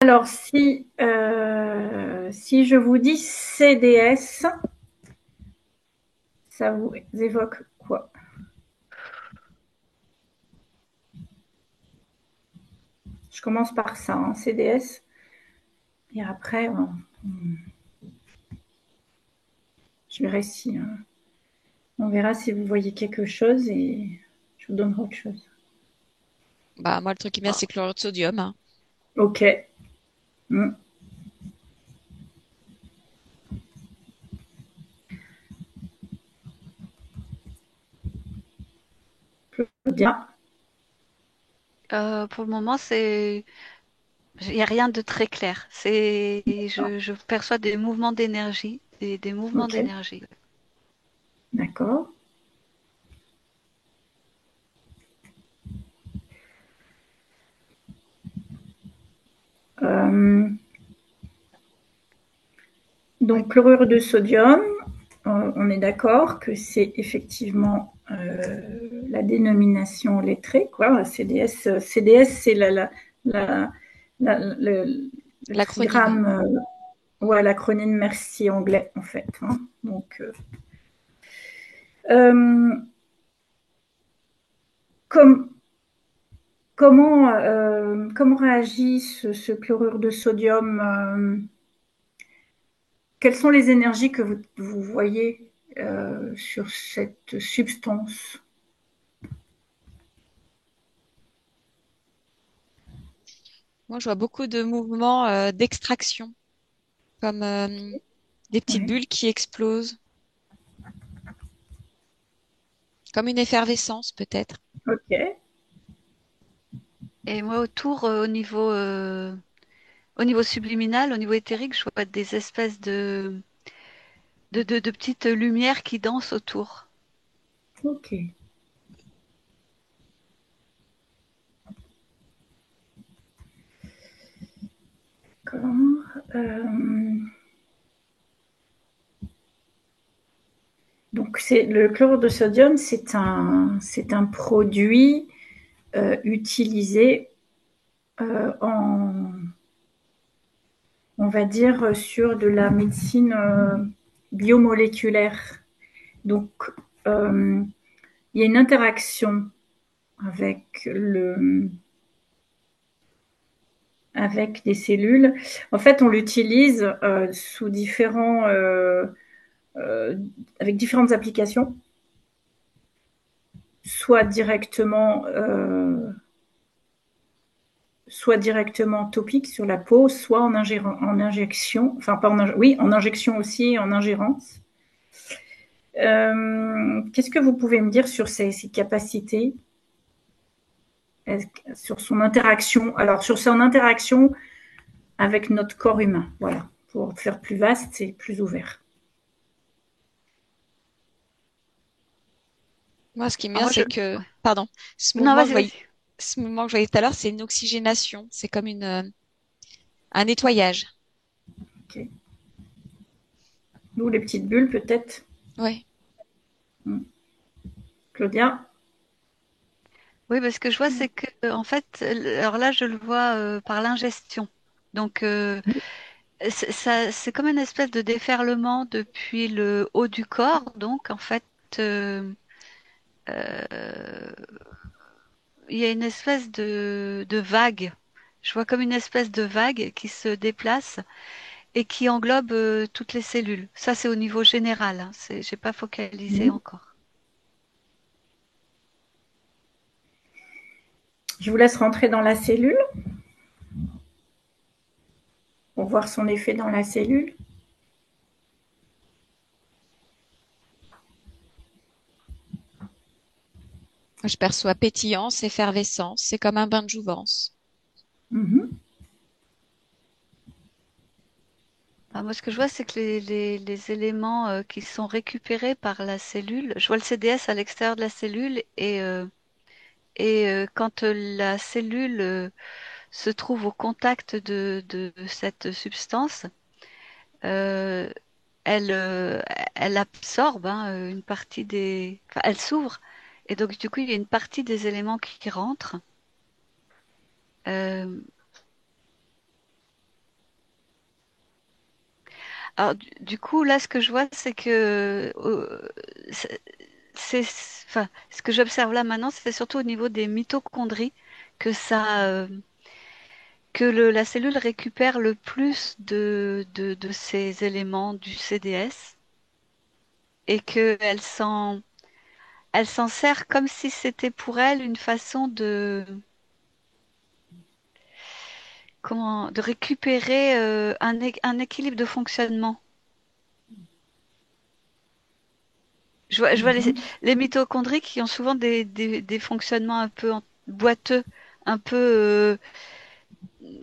Alors, si je vous dis CDS, ça vous évoque quoi? Je commence par ça, hein, CDS, et après, je verrai si, on verra si vous voyez quelque chose et je vous donnerai autre chose. Bah, moi, le truc qui vient, c'est chlorure de sodium, hein. Ok. Mm. Bien. Pour le moment, il n'y a rien de très clair. Je perçois des mouvements d'énergie, des mouvements Ok. d'énergie. D'accord. Euh, donc, chlorure de sodium, on est d'accord que c'est effectivement la dénomination lettrée, quoi. CDS, c'est la, le L'acronyme. trigramme, ouais, l'acronyme merci anglais, en fait, hein. Donc, euh, comme, comment réagit ce chlorure de sodium? Quelles sont les énergies que vous voyez sur cette substance? Moi, je vois beaucoup de mouvements d'extraction, comme des petites Oui. bulles qui explosent, comme une effervescence peut-être. Ok. Et moi, autour, au niveau subliminal, au niveau éthérique, je vois des espèces de petites lumières qui dansent autour. Ok. D'accord. Donc c'est le chlorure de sodium, c'est un produit utilisé on va dire, sur de la médecine biomoléculaire. Donc, euh, il y a une interaction avec avec des cellules. En fait, on l'utilise sous euh, avec différentes applications, soit directement, soit directement topique sur la peau, soit en injection, enfin pas en, oui, en injection aussi, en ingérence. Qu'est-ce que vous pouvez me dire sur ses capacités, sur son interaction, alors sur son interaction avec notre corps humain, voilà, pour faire plus vaste et plus ouvert. Moi, ce qui me Alors vient, moi, c'est que, ouais. pardon, Non, vas-y, vas-y. ce mouvement que je voyais tout à l'heure, c'est une oxygénation. C'est comme un nettoyage. Okay. Nous, les petites bulles, peut-être. Ouais. Claudia. Oui, parce que je vois, c'est que, en fait, alors là, je le vois par l'ingestion. Donc, c'est comme une espèce de déferlement depuis le haut du corps. Donc, en fait, euh, euh, il y a une espèce de vague. Je vois comme une espèce de vague qui se déplace et qui englobe toutes les cellules. Ça, c'est au niveau général, hein. J'ai pas focalisé encore. Je vous laisse rentrer dans la cellule pour voir son effet dans la cellule. Je perçois pétillance, effervescence. C'est comme un bain de jouvence. Mhm. Ah, moi, ce que je vois, c'est que les éléments qui sont récupérés par la cellule, je vois le CDS à l'extérieur de la cellule et quand la cellule se trouve au contact de cette substance, euh, elle, euh, elle absorbe hein, une partie enfin, elle s'ouvre et donc du coup, il y a une partie des éléments qui rentrent. Euh, Alors, du coup, là, ce que je vois, c'est que c'est, enfin, ce que j'observe là maintenant, c'est surtout au niveau des mitochondries que la cellule récupère le plus de ces éléments du CDS et elle s'en sert comme si c'était pour elle une façon de récupérer un équilibre de fonctionnement. Je vois Mhm. les mitochondries qui ont souvent des fonctionnements un peu boiteux, un peu,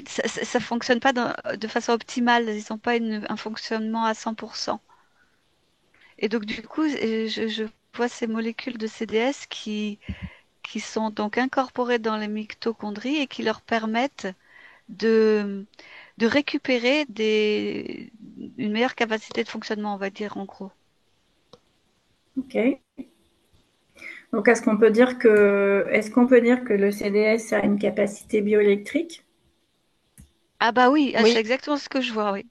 ça fonctionne pas de façon optimale. Ils n'ont pas un fonctionnement à 100%. Et donc, du coup, je vois ces molécules de CDS qui sont donc incorporées dans les mitochondries et qui leur permettent de, de récupérer une meilleure capacité de fonctionnement, on va dire, en gros. Ok. Donc, est-ce qu'on peut dire que le CDS a une capacité bioélectrique? Ah bah oui, ah, Oui, c'est exactement ce que je vois, oui.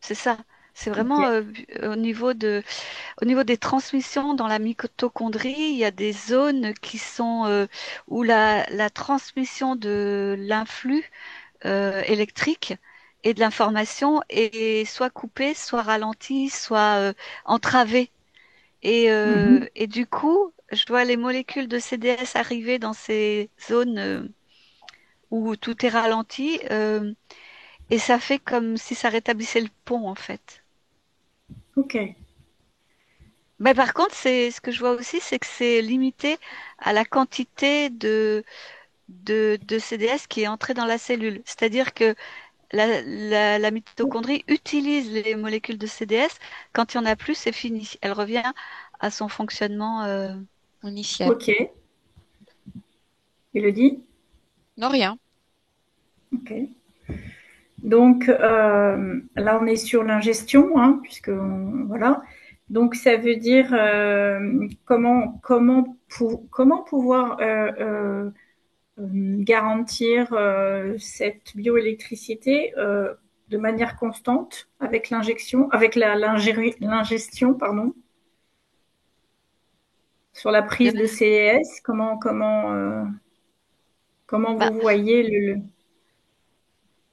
C'est ça. C'est Ok. vraiment au niveau des transmissions dans la mitochondrie, il y a des zones qui sont où la transmission de l'influx électrique et de l'information est soit coupée, soit ralentie, soit entravée. Mhm. Et du coup, je vois les molécules de CDS arriver dans ces zones où tout est ralenti et ça fait comme si ça rétablissait le pont en fait. Ok. Mais par contre, c'est ce que je vois aussi, c'est que c'est limité à la quantité de CDS qui est entrée dans la cellule. C'est-à-dire que la mitochondrie utilise les molécules de CDS. Quand il y en a plus, c'est fini. Elle revient à son fonctionnement. initial. Ok. Elodie? Non, rien. Ok. Donc, là, on est sur l'ingestion, hein, voilà. Donc, ça veut dire comment pouvoir garantir cette bioélectricité de manière constante avec l'injection, avec l'ingestion, pardon, sur la prise de CES. Comment Bah, vous voyez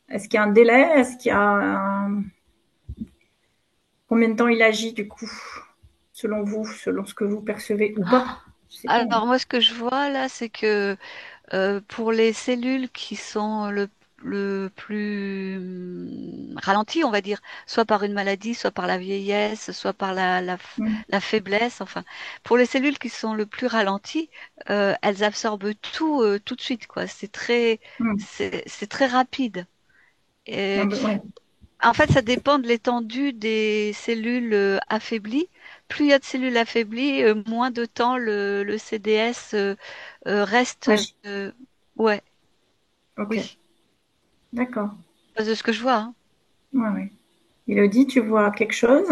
est-ce qu'il y a un délai? Est-ce qu'il y a combien de temps il agit du coup, selon vous, selon ce que vous percevez ou pas? Je sais pas. alors moi, ce que je vois là, c'est que pour les cellules qui sont le plus ralenties, on va dire, soit par une maladie, soit par la vieillesse, soit par Mm. la faiblesse, enfin, pour les cellules qui sont le plus ralenties, elles absorbent tout de suite, quoi. Mm. C'est très rapide. Ah Et, ben, ouais. en fait, ça dépend de l'étendue des cellules affaiblies. Plus il y a de cellules affaiblies, moins de temps le CDS reste. Agit. euh, ouais, Ok. oui. D'accord. De ce que je vois, hein. Ouais, ouais. Elodie, tu vois quelque chose?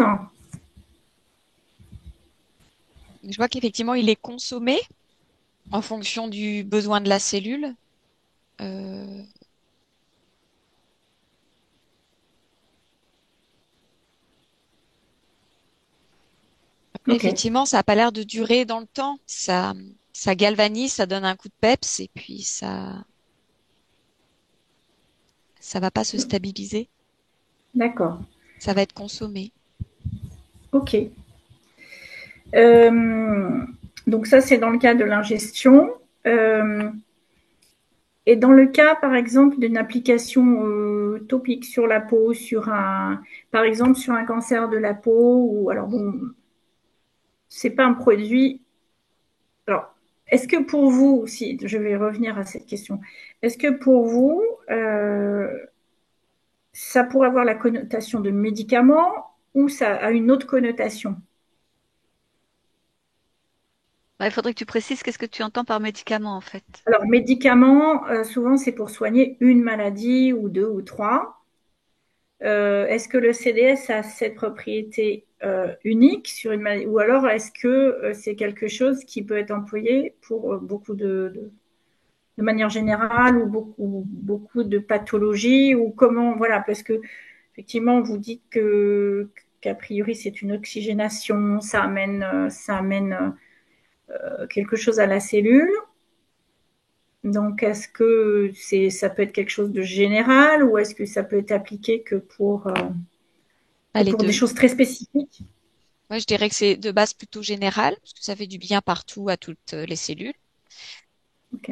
Je vois qu'effectivement, il est consommé en fonction du besoin de la cellule. Euh, Après, Ok. effectivement, ça n'a pas l'air de durer dans le temps. Ça galvanise, ça donne un coup de peps et puis ça va pas se stabiliser. D'accord. Ça va être consommé. Ok. Euh, donc ça, c'est dans le cas de l'ingestion. Euh, et dans le cas, par exemple, d'une application topique sur la peau, par exemple, sur un cancer de la peau, ou alors bon, c'est pas un produit. Alors, est-ce que pour vous, si je vais revenir à cette question, est-ce que pour vous, ça pourrait avoir la connotation de médicament ou ça a une autre connotation? Bah, il faudrait que tu précises qu'est-ce que tu entends par médicament, en fait. Alors, médicament, souvent, c'est pour soigner une maladie ou deux ou trois. Est-ce que le CDS a cette propriété unique sur une maladie ou alors est-ce que c'est quelque chose qui peut être employé pour beaucoup de manière générale ou beaucoup de pathologies ou comment, voilà, parce que effectivement, vous dites que qu'a priori c'est une oxygénation, ça amène quelque chose à la cellule. Donc, est-ce que ça peut être quelque chose de général ou est-ce que ça peut être appliqué que Les pour des deux. choses très spécifiques? Moi, je dirais que c'est de base plutôt général, parce que ça fait du bien partout à toutes les cellules. Ok.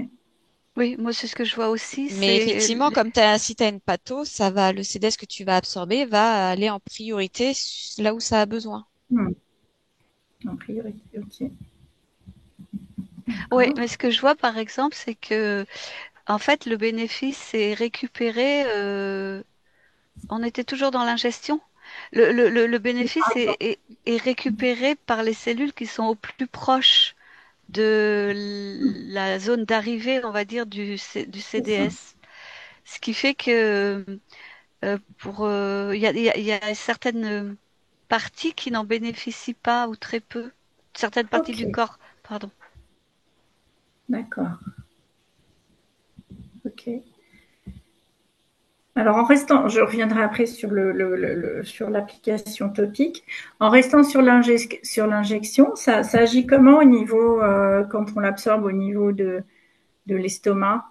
Oui, moi c'est ce que je vois aussi, Mais effectivement, comme si tu as une patho, le CDS que tu vas absorber va aller en priorité là où ça a besoin. Hmm. En priorité, ok. oui, D'accord. mais ce que je vois par exemple, c'est que en fait le bénéfice est récupéré. On était toujours dans l'ingestion. Le bénéfice est récupéré par les cellules qui sont au plus proche de la zone d'arrivée, on va dire, du C'est ça. CDS. Ce qui fait que il y a certaines parties qui n'en bénéficient pas ou très peu. Certaines parties du Ok, corps, pardon. d'accord. Ok. Alors, en restant, je reviendrai après sur sur l'application topique. En restant sur sur l'injection, ça agit comment au niveau, quand on l'absorbe au niveau de l'estomac?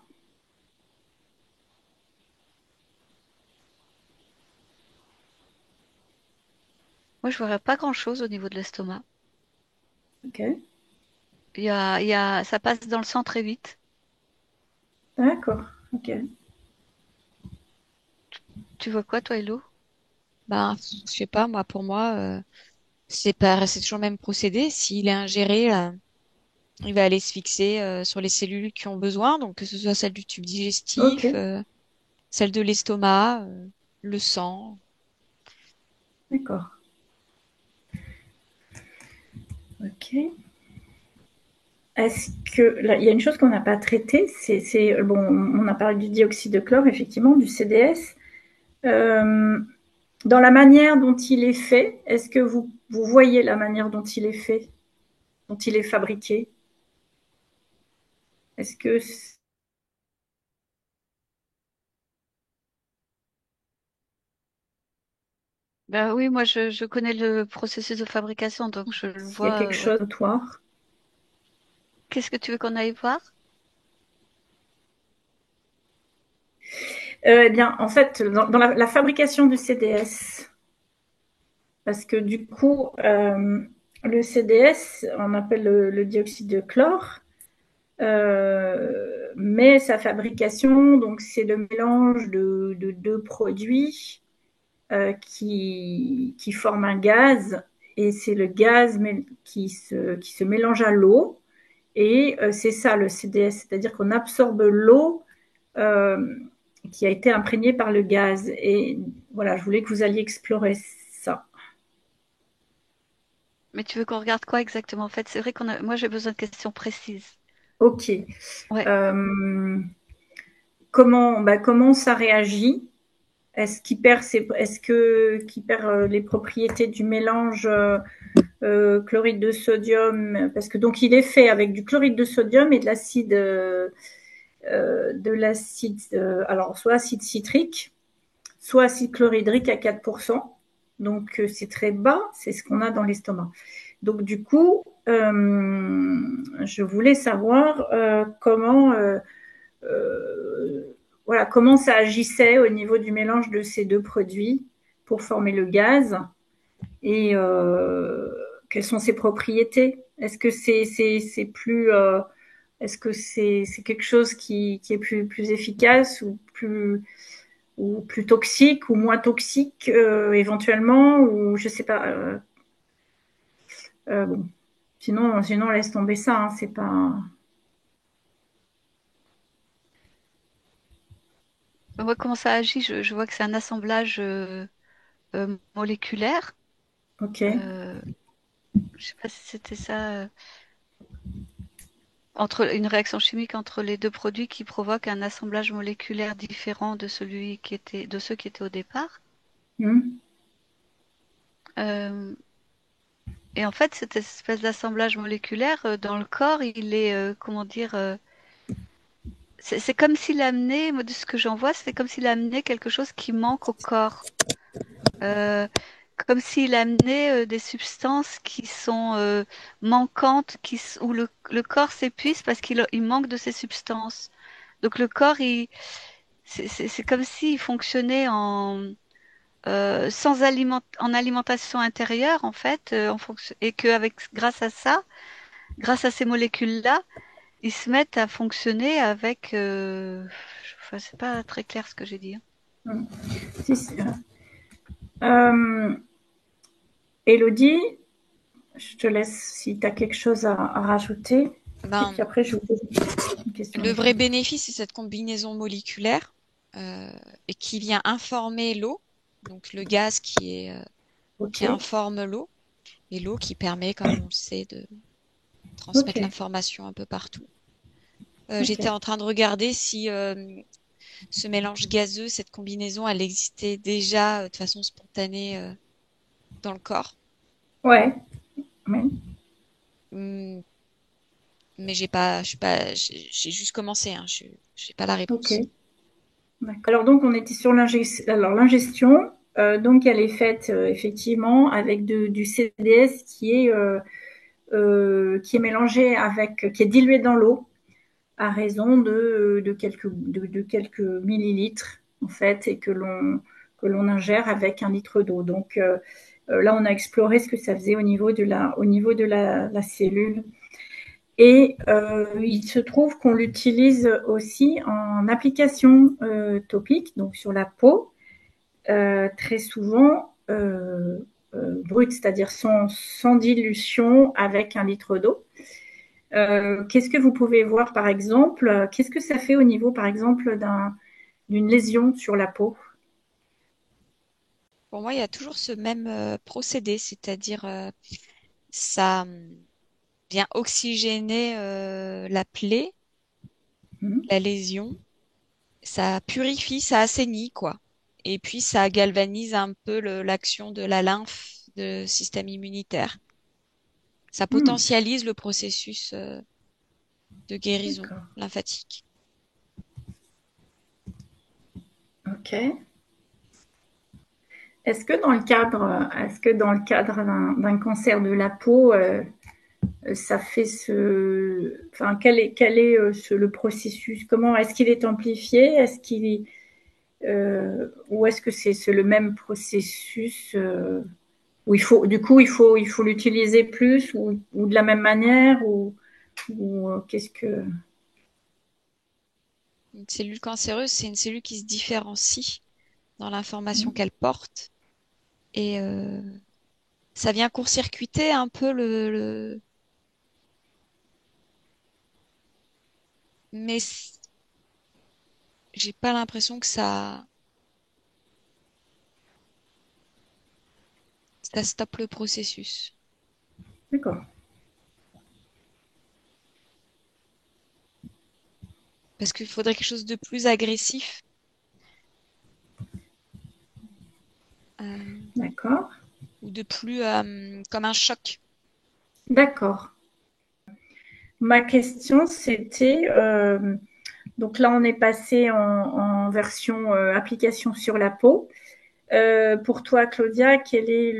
Moi, je verrais pas grand-chose au niveau de l'estomac. Ok, Ça passe dans le sang très vite. d'accord. Ok. Tu vois quoi, toi, Hello? Ben, je sais pas, moi, pour moi, c'est toujours le même procédé. S'il est ingéré, il va aller se fixer sur les cellules qui ont besoin, donc que ce soit celle du tube Ok, digestif, celle de l'estomac, le sang. d'accord. Ok. Est-ce que là, il y a une chose qu'on n'a pas traitée, bon, on a parlé du dioxyde de chlore, effectivement, du CDS. Euh, Dans la manière dont il est fait, est-ce que vous voyez la manière dont il est fait, dont il est fabriqué? Est-ce que Ben oui, moi, je connais le processus de fabrication, donc je le s'il y a vois. quelque Ouais. chose notoire? Qu'est-ce que tu veux qu'on aille voir? Eh bien, en fait, dans la fabrication du CDS, parce que du coup, le CDS, on appelle le dioxyde de chlore, mais sa fabrication, donc c'est le mélange de deux produits qui forment un gaz, et c'est le gaz qui se mélange à l'eau, et c'est ça le CDS, c'est-à-dire qu'on absorbe l'eau euh, qui a été imprégnée par le gaz. Et voilà, je voulais que vous alliez explorer ça. Mais tu veux qu'on regarde quoi exactement? En fait, c'est vrai moi, j'ai besoin de questions précises. Ok. Ouais. Euh, comment ça réagit? Est-ce qu'il perd les propriétés du mélange chloride de sodium? Parce que donc il est fait avec du chloride de sodium et alors soit acide citrique, soit acide chlorhydrique à 4%. Donc c'est très bas, c'est ce qu'on a dans l'estomac. Donc du coup, je voulais savoir euh, voilà, comment ça agissait au niveau du mélange de ces deux produits pour former le gaz, et quelles sont ses propriétés. Est-ce que c'est plus est-ce que c'est quelque chose qui est plus efficace ou plus toxique ou moins toxique éventuellement, ou je sais pas. Bon. Sinon laisse tomber ça. Hein, c'est pas. On voit comment ça agit. Je vois que c'est un assemblage moléculaire. Ok. Euh, je sais pas si c'était ça. Entre une réaction chimique entre les deux produits qui provoque un assemblage moléculaire différent de ceux qui étaient au départ. Hmm. Euh, et en fait, cette espèce d'assemblage moléculaire dans le corps, il est, comment dire, c'est comme s'il amenait, moi de ce que j'en vois, c'est comme s'il amenait quelque chose qui manque au corps. Euh, comme s'il amenait des substances qui sont manquantes, où le corps s'épuise parce qu'il manque de ces substances. Donc le corps, c'est comme s'il fonctionnait en alimentation intérieure en fait, et grâce à ça, grâce à ces molécules-là, ils se mettent à fonctionner avec. Enfin, c'est pas très clair ce que j'ai dit, hein. Si, si. Élodie, je te laisse si tu as quelque chose à rajouter. Et puis Ben, après, je vous pose une question. le vrai bénéfice, c'est cette combinaison moléculaire euh, et qui vient informer l'eau, donc le gaz Ok, qui informe l'eau, et l'eau qui permet, comme on le sait, de ok, transmettre l'information un peu partout. ok. J'étais en train de regarder si ce mélange gazeux, cette combinaison, elle existait déjà de façon spontanée dans le corps. Ouais, ouais, Hum, mais j'ai pas, je suis pas, j'ai juste commencé, hein, j'ai pas la ok. réponse. D'accord. Alors donc on était sur l'ingestion. Donc elle est faite effectivement avec du CDS qui est mélangé avec, qui est dilué dans l'eau à raison de quelques millilitres en fait et que l'on ingère avec 1 litre d'eau. Donc là on a exploré ce que ça faisait au niveau de la cellule. Et il se trouve qu'on l'utilise aussi en application topique, donc sur la peau, très souvent brute, c'est-à-dire sans dilution avec 1 litre d'eau. Qu'est-ce que vous pouvez voir par exemple? Qu'est-ce que ça fait au niveau par exemple d'une lésion sur la peau? Pour moi, il y a toujours ce même procédé, c'est-à-dire ça vient oxygéner la plaie, Hmm. la lésion, ça purifie, ça assainit, quoi. Et puis ça galvanise un peu l'action de la lymphe, du système immunitaire. Ça Hmm. potentialise le processus de guérison D'accord. lymphatique. Ok. Est-ce que dans le cadre d'un cancer de la peau, ça fait enfin, quel est le processus? Comment est-ce qu'il est amplifié? Ou est-ce que c'est le même processus où il faut l'utiliser plus ou de la même manière ou qu'est-ce que Une cellule cancéreuse, c'est une cellule qui se différencie dans l'information hmm, qu'elle porte et ça vient court-circuiter un peu mais j'ai pas l'impression que ça stoppe le processus. d'accord. Parce qu'il faudrait quelque chose de plus agressif, euh, ou de plus comme un choc. D'accord. Ma question, c'était, donc là, on est passé en version application sur la peau. Pour toi, Claudia, quelle est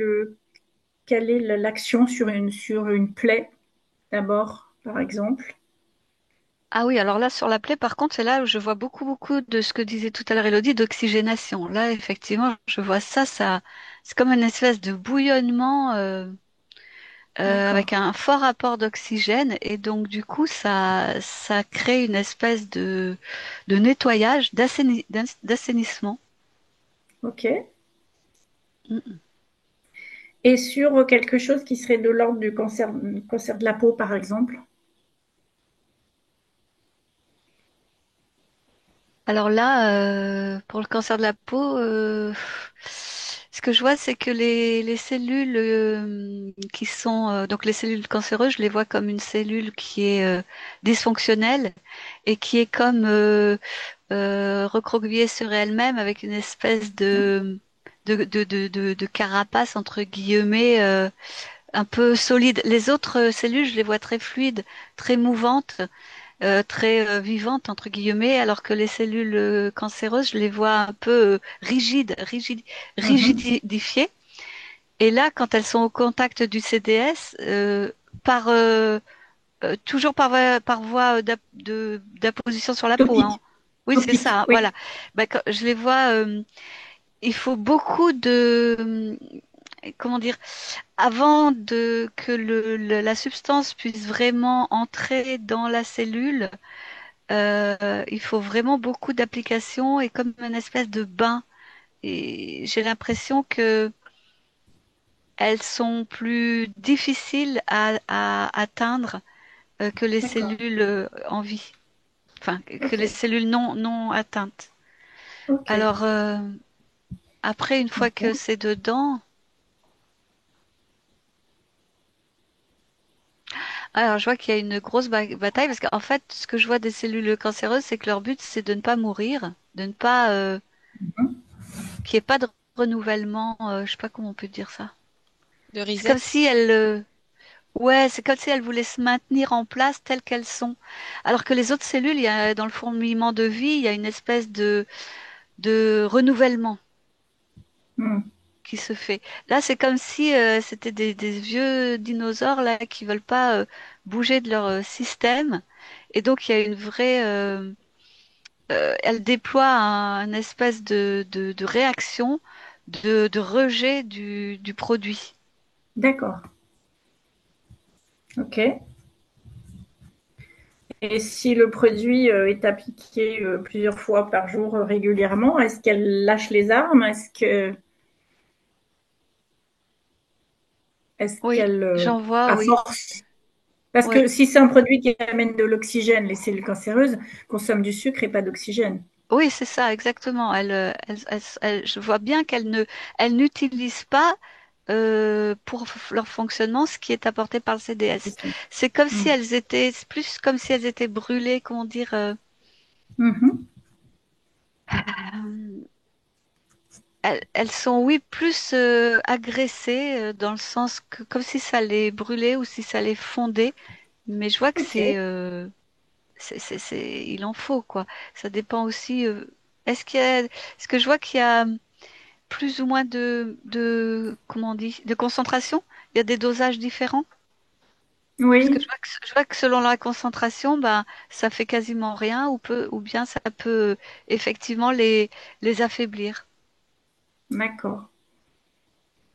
l'action sur une plaie, d'abord, par exemple? Ah oui, alors là, sur la plaie, par contre, c'est là où je vois beaucoup de ce que disait tout à l'heure Elodie, d'oxygénation. Là, effectivement, je vois c'est comme une espèce de bouillonnement D'accord. avec un fort apport d'oxygène, et donc du coup, ça crée une espèce de nettoyage, d'assainissement. Ok. Mm. Et sur quelque chose qui serait de l'ordre du cancer de la peau, par exemple? Alors là, pour le cancer de la peau, ce que je vois, c'est que les cellules qui sont donc les cellules cancéreuses, je les vois comme une cellule qui est dysfonctionnelle et qui est comme recroquevillée sur elle-même avec une espèce de carapace entre guillemets un peu solide. Les autres cellules, je les vois très fluides, très mouvantes, très vivantes entre guillemets, alors que les cellules cancéreuses, je les vois un peu Mhm. rigidifiées. Et là, quand elles sont au contact du CDS, par toujours par voie d'apposition sur la peau, hein. Topique, Oui, c'est topique, ça, oui. voilà. Bah, quand je les vois, il faut beaucoup de, comment dire, avant que la substance puisse vraiment entrer dans la cellule, il faut vraiment beaucoup d'applications et comme une espèce de bain. Et j'ai l'impression que elles sont plus difficiles à atteindre que les D'accord. cellules en vie, enfin que Ok. les cellules non atteintes. Ok. Alors après, une fois que Bon. c'est dedans, alors je vois qu'il y a une grosse bataille parce qu'en fait, ce que je vois des cellules cancéreuses, c'est que leur but c'est de ne pas mourir, de ne pas Mhm. qu'il n'y ait pas de renouvellement. Je sais pas comment on peut dire ça. De C'est comme reset. si elles ouais, c'est comme si elles voulaient se maintenir en place telles qu'elles sont. Alors que les autres cellules, dans le fourmillement de vie, il y a une espèce de renouvellement Hmm. qui se fait. Là, c'est comme si c'était des vieux dinosaures là qui veulent pas bouger de leur système. Et donc, il y a une vraie... elle déploie une espèce de réaction, de rejet du produit. D'accord. Ok. Et si le produit est appliqué plusieurs fois par jour régulièrement, est-ce qu'elle lâche les armes? Est-ce Oui, qu'elle, j'en vois, à oui. force? Parce Oui. que si c'est un produit qui amène de l'oxygène, les cellules cancéreuses consomment du sucre et pas d'oxygène. Oui, c'est ça, exactement. Je vois bien elles n'utilisent pas pour leur fonctionnement ce qui est apporté par le CDS. C'est comme si Hmm. elles étaient, c'est plus comme si elles étaient brûlées, comment dire. Mhm. Euh, elles sont, oui, plus agressées dans le sens que comme si ça les brûlait ou si ça les fondait. Mais je vois que Ok. il en faut, quoi. Ça dépend aussi. Est-ce que je vois qu'il y a plus ou moins comment on dit, de concentration? Il y a des dosages différents? Parce que Oui, je vois que selon la concentration, ben, ça fait quasiment rien ou bien ça peut effectivement les affaiblir. d'accord.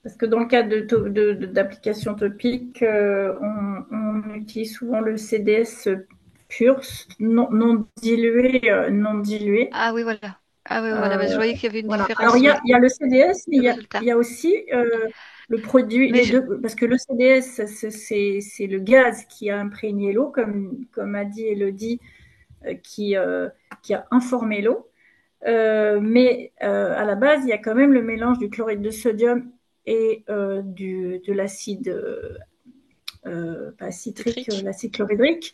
Parce que dans le cas d'applications topiques, on utilise souvent le CDS pur, non dilué, non dilué. Ah oui, voilà. Ah oui, voilà. Ben, je voyais qu'il y avait une Voilà. Alors, différence, oui, il y a le CDS, mais de résultat. il y a aussi le produit, Mais les deux, parce que le CDS, c'est le gaz qui a imprégné l'eau, comme a dit Elodie, euh, qui, euh, qui a informé l'eau. Mais à la base, il y a quand même le mélange du chloride de sodium et de l'acide, pas citrique, Citrique. l'acide chlorhydrique.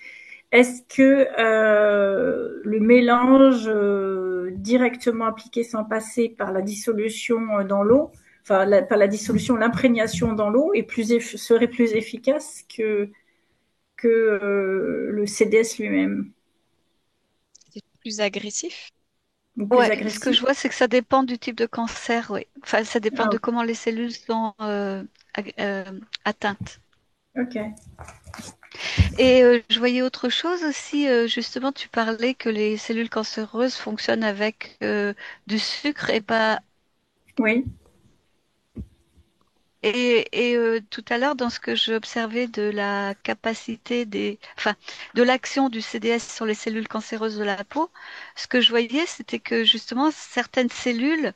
Est-ce que le mélange directement appliqué sans passer par la dissolution dans l'eau, enfin par la dissolution, l'imprégnation dans l'eau, serait plus efficace que le CDS lui-même, C'est plus agressif. ou plus ouais, ce que agressif? je vois, c'est que ça dépend du type de cancer, oui. Enfin, ça dépend Ah, de comment les cellules sont atteintes. ok. Et je voyais autre chose aussi, justement, tu parlais que les cellules cancéreuses fonctionnent avec du sucre et pas. Oui. Tout à l'heure, dans ce que j'observais de la capacité enfin, de l'action du CDS sur les cellules cancéreuses de la peau, ce que je voyais, c'était que justement, certaines cellules,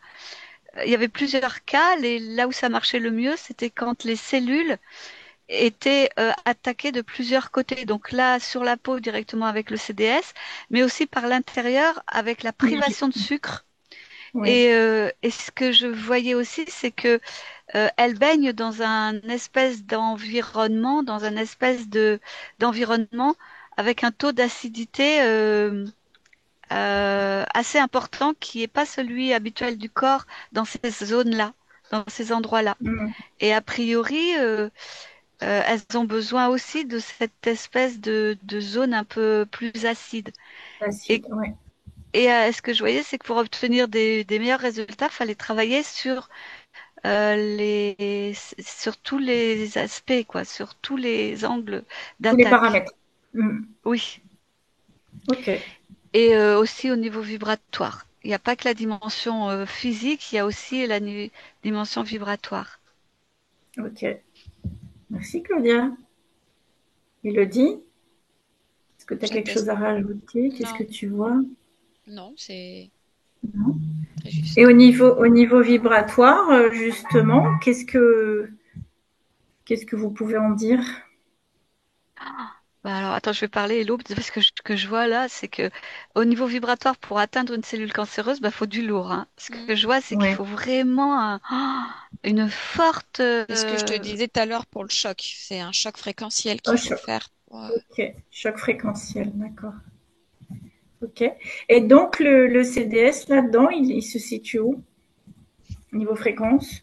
il y avait plusieurs cas, là où ça marchait le mieux, c'était quand les cellules étaient attaquées de plusieurs côtés. Donc là, sur la peau directement avec le CDS, mais aussi par l'intérieur avec la privation de sucre. Oui. Et ce que je voyais aussi, c'est que elle baigne dans un espèce d'environnement, dans un espèce d'environnement avec un taux d'acidité assez important qui n'est pas celui habituel du corps dans ces zones-là, dans ces endroits-là. Mm. Et a priori, elles ont besoin aussi de cette espèce de zone un peu plus acide. Et, Acide, oui. ce que je voyais, c'est que pour obtenir des meilleurs résultats, il fallait travailler sur sur tous les aspects, quoi, sur tous les angles Tous les d'attaque. paramètres. Mm. Oui. Ok, Et aussi au niveau vibratoire. Il n'y a pas que la dimension physique, il y a aussi la dimension vibratoire. ok. Merci Claudia. Elodie, est-ce que tu as quelque chose J'atteste. à rajouter? Qu'est-ce que Non, tu vois? non, c'est Non. très Et juste. au niveau vibratoire, justement, qu'est-ce que vous pouvez en dire? Bah alors, attends, je vais parler, Hello, parce que ce que je vois là, c'est que au niveau vibratoire, pour atteindre une cellule cancéreuse, bah, faut du lourd, hein. Ce Mm. que je vois, c'est qu'il Ouais. faut vraiment une forte. C'est ce que je te disais tout à l'heure pour le choc. C'est un choc fréquentiel Oh, qu'il faut faire ok. Choc fréquentiel, d'accord. Ok. Et donc, le CDS là-dedans, il se situe où? Niveau fréquence?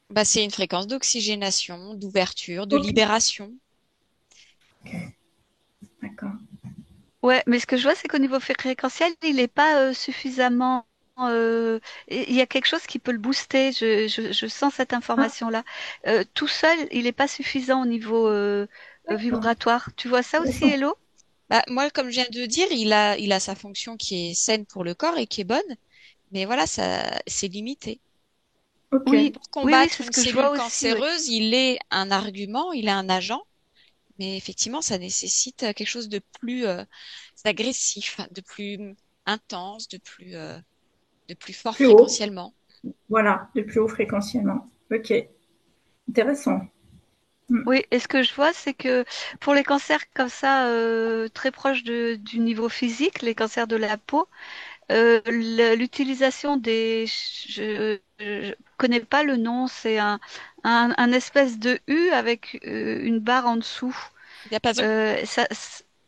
bah, c'est une fréquence d'oxygénation, d'ouverture, de Ok, libération. d'accord. Ouais, mais ce que je vois, c'est qu'au niveau fréquentiel, il n'est pas suffisamment. Il y a quelque chose qui peut le booster. Je sens cette Ah, information-là. Tout seul, il n'est pas suffisant au niveau d'accord. vibratoire. Tu vois ça aussi, Intéressant. Hello? Bah, moi, comme je viens de dire, il a sa fonction qui est saine pour le corps et qui est bonne. Mais voilà, ça, c'est limité. Ok. Oui, Pour oui, combattre c'est ce une que je cellule vois aussi. Oui. cancéreuse, il est un argument, il est un agent. Mais effectivement, ça nécessite quelque chose de plus agressif, de plus intense, de plus fort Plus haut. fréquentiellement. Voilà, de plus haut fréquentiellement. Ok. Intéressant. Hmm. Oui, et ce que je vois, c'est que pour les cancers comme ça, très proches du niveau physique, les cancers de la peau, l'utilisation je connais pas le nom, c'est un espèce de U avec une barre en dessous. Diapason?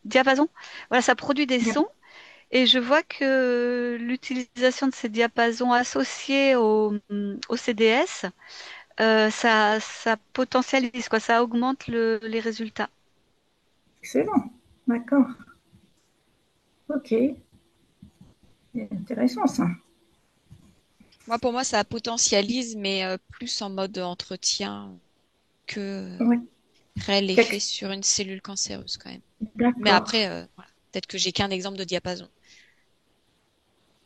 Diapason. Voilà, ça produit des Ouais. sons et je vois que l'utilisation de ces diapasons associés au CDS, ça potentialise quoi, ça augmente les résultats. Excellent. D'accord. Ok. C'est intéressant ça. Moi, pour moi, ça potentialise, mais plus en mode entretien que Ouais. réel effet Quelque- sur une cellule cancéreuse quand même. Mais D'accord. après, voilà, peut-être que j'ai qu'un exemple de diapason.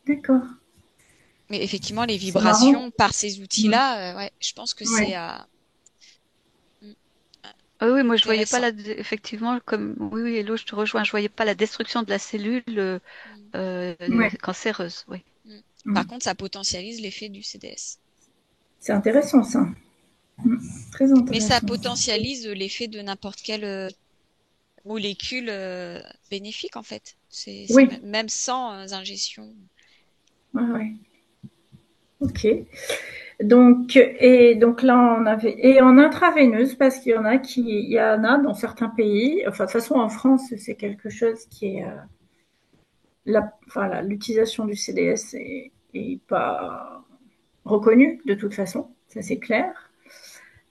D'accord. Mais effectivement, les C'est marrant. vibrations par ces Hmm. outils-là, ouais, je pense que c'est Ouais. mm, Ah oui, moi je voyais pas intéressant. effectivement comme oui oui Hello, je te rejoins, je voyais pas la destruction de la cellule Mm, Ouais. cancéreuse, oui. mm. Hmm. Par contre, ça potentialise l'effet du CDS. C'est intéressant ça. Hmm. Très Mais ça intéressant. potentialise l'effet de n'importe quelle molécule bénéfique en fait. C'est Oui. même sans ingestion. Ouais, ouais. Ok. Donc là, on avait, et en intraveineuse, parce il y en a dans certains pays, enfin, de toute façon, en France, c'est quelque chose qui est, l'utilisation du CDS est pas reconnue, de toute façon. Ça, c'est clair.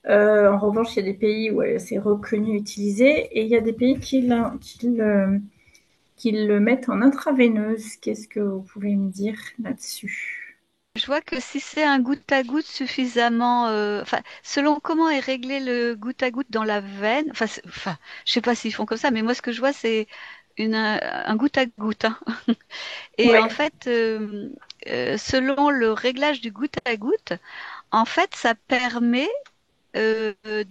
En revanche, il y a des pays où c'est reconnu, utilisé, et il y a des pays qui le mettent en intraveineuse. Qu'est-ce que vous pouvez me dire là-dessus? Je vois que si c'est un goutte à goutte suffisamment, enfin, selon comment est réglé le goutte à goutte dans la veine, enfin, je sais pas s'ils font comme ça, mais moi ce que je vois c'est un goutte à goutte, hein. Et en Ouais, fait, selon le réglage du goutte à goutte, en fait, ça permet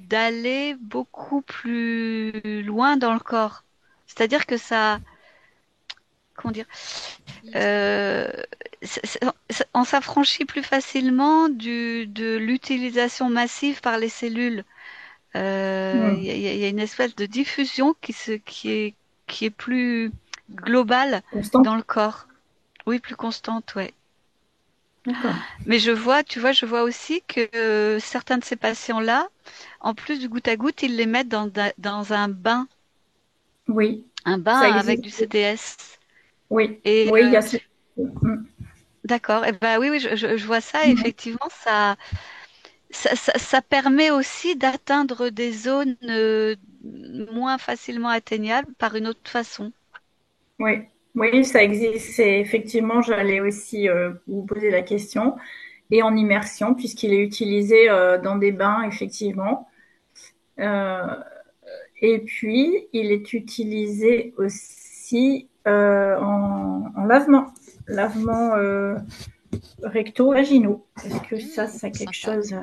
d'aller beaucoup plus loin dans le corps. C'est-à-dire que ça, comment dire, Mm. euh, on s'affranchit plus facilement de l'utilisation massive par les cellules. mm, Il y a une espèce de diffusion qui est plus globale constant. dans le corps. Oui, plus constante, ouais. D'accord. Mais je vois, tu vois, je vois aussi que certains de ces patients-là, en plus du goutte à goutte, ils les mettent dans Oui, un bain ça avec existe. du CDS. Oui, Et oui, il y a cette... Mm. d'accord, et ben oui, oui, je vois ça. Et Ouais. effectivement, ça permet aussi d'atteindre des zones moins facilement atteignables par une autre façon. Oui, oui, ça existe. C'est effectivement, j'allais aussi vous poser la question. et en immersion, puisqu'il est utilisé dans des bains, effectivement. Et puis, il est utilisé aussi en lavement recto-vaginaux. Est-ce que ça, c'est quelque Sympa. chose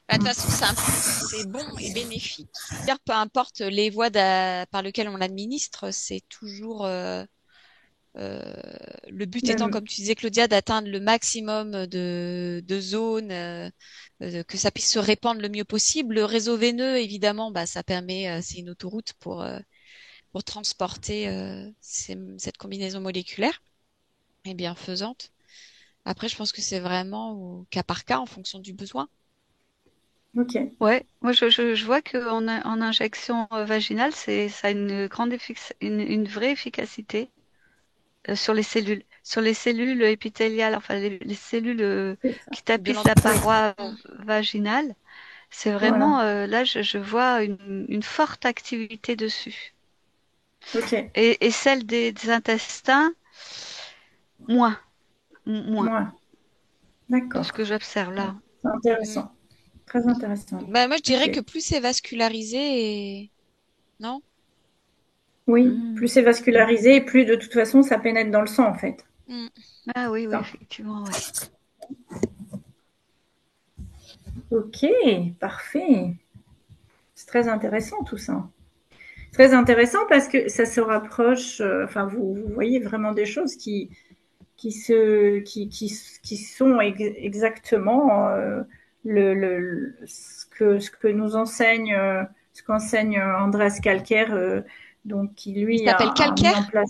Bah, de toute façon, c'est bon et bénéfique. C'est-à-dire, peu importe les voies par lesquelles on l'administre, c'est toujours euh, le but étant, le- comme tu disais, Claudia, d'atteindre le maximum de zones, que ça puisse se répandre le mieux possible. Le réseau veineux, évidemment, bah, ça permet, c'est une autoroute pour transporter cette combinaison moléculaire et bienfaisante. Après, je pense que c'est vraiment au cas par cas en fonction du besoin. Ok, Ouais, moi je vois en injection vaginale, ça a une une vraie efficacité sur les cellules épithéliales, enfin les cellules c'est ça. qui De tapissent la Oui, paroi Mm. vaginale. C'est voilà. vraiment là je vois une forte activité dessus. Ok, Et celle des intestins, moins, moins, moi, de ce d'accord. que j'observe Ouais, là. c'est Mm. intéressant, très intéressant. Bah, moi, je Ok. dirais que plus c'est vascularisé non? Oui, plus Hmm. c'est vascularisé, plus de toute façon ça pénètre dans le sang en fait. Ah oui, oui, Ça. effectivement, ouais. Ok, parfait. C'est très intéressant tout ça. Très intéressant parce que ça se rapproche, enfin vous voyez vraiment des choses qui sont exactement ce que nous enseigne, ce qu'enseigne Andreas Calcaire, donc qui Il lui s'appelle a mis en calcaire? place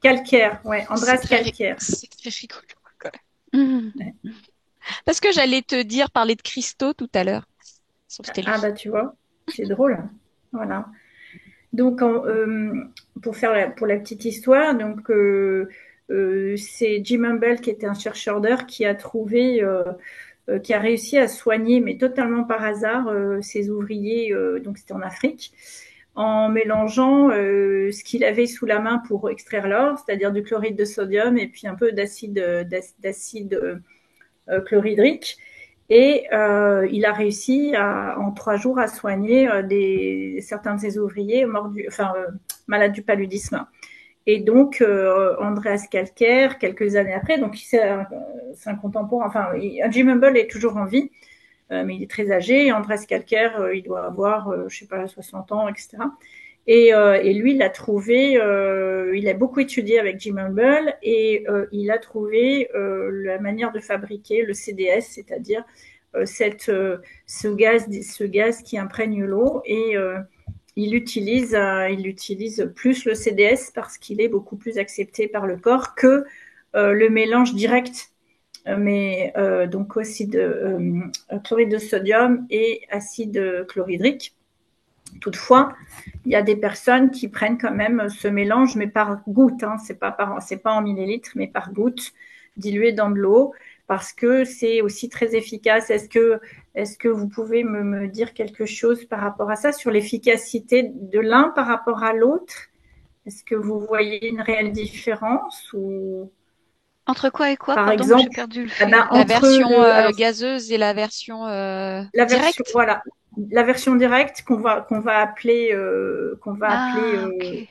Calcaire, ouais, Andreas Calcaire. C'est très rigolo, quoi. Hmm. Parce que j'allais te dire parler de cristaux tout à l'heure. Sauf que c'était Ah lui. bah tu vois, c'est drôle. Voilà. Donc pour la petite histoire, donc c'est Jim Humble qui était un chercheur d'heures qui a trouvé qui a réussi à soigner, mais totalement par hasard, ses ouvriers, donc c'était en Afrique, en mélangeant ce qu'il avait sous la main pour extraire l'or, c'est-à-dire du chloride de sodium et puis un peu d'acide chlorhydrique. Et il a réussi en 3 jours à soigner certains de ses ouvriers malades du paludisme. Et donc, Andreas Calcaire, quelques années après, donc c'est un contemporain, enfin, Jim Humble est toujours en vie, mais il est très âgé. Andreas Calcaire, il doit avoir, je sais pas, 60 ans, etc. Et lui, il a trouvé, il a beaucoup étudié avec Jim Humble et il a trouvé la manière de fabriquer le CDS, c'est-à-dire ce gaz qui imprègne l'eau et il utilise plus le CDS parce qu'il est beaucoup plus accepté par le corps que le mélange direct, mais donc chloride de sodium et acide chlorhydrique. Toutefois, il y a des personnes qui prennent quand même ce mélange, mais par goutte. Hein, c'est pas en millilitres, mais par goutte, dilué dans de l'eau, parce que c'est aussi très efficace. Est-ce que vous pouvez me dire quelque chose par rapport à ça, sur l'efficacité de l'un par rapport à l'autre? Est-ce que vous voyez une réelle différence ou Entre quoi et quoi? par Pardon, moi j'ai exemple, perdu le eh ben, fil. La entre version alors gazeuse et la version la version directe? voilà la version directe qu'on va appeler Ah, ok.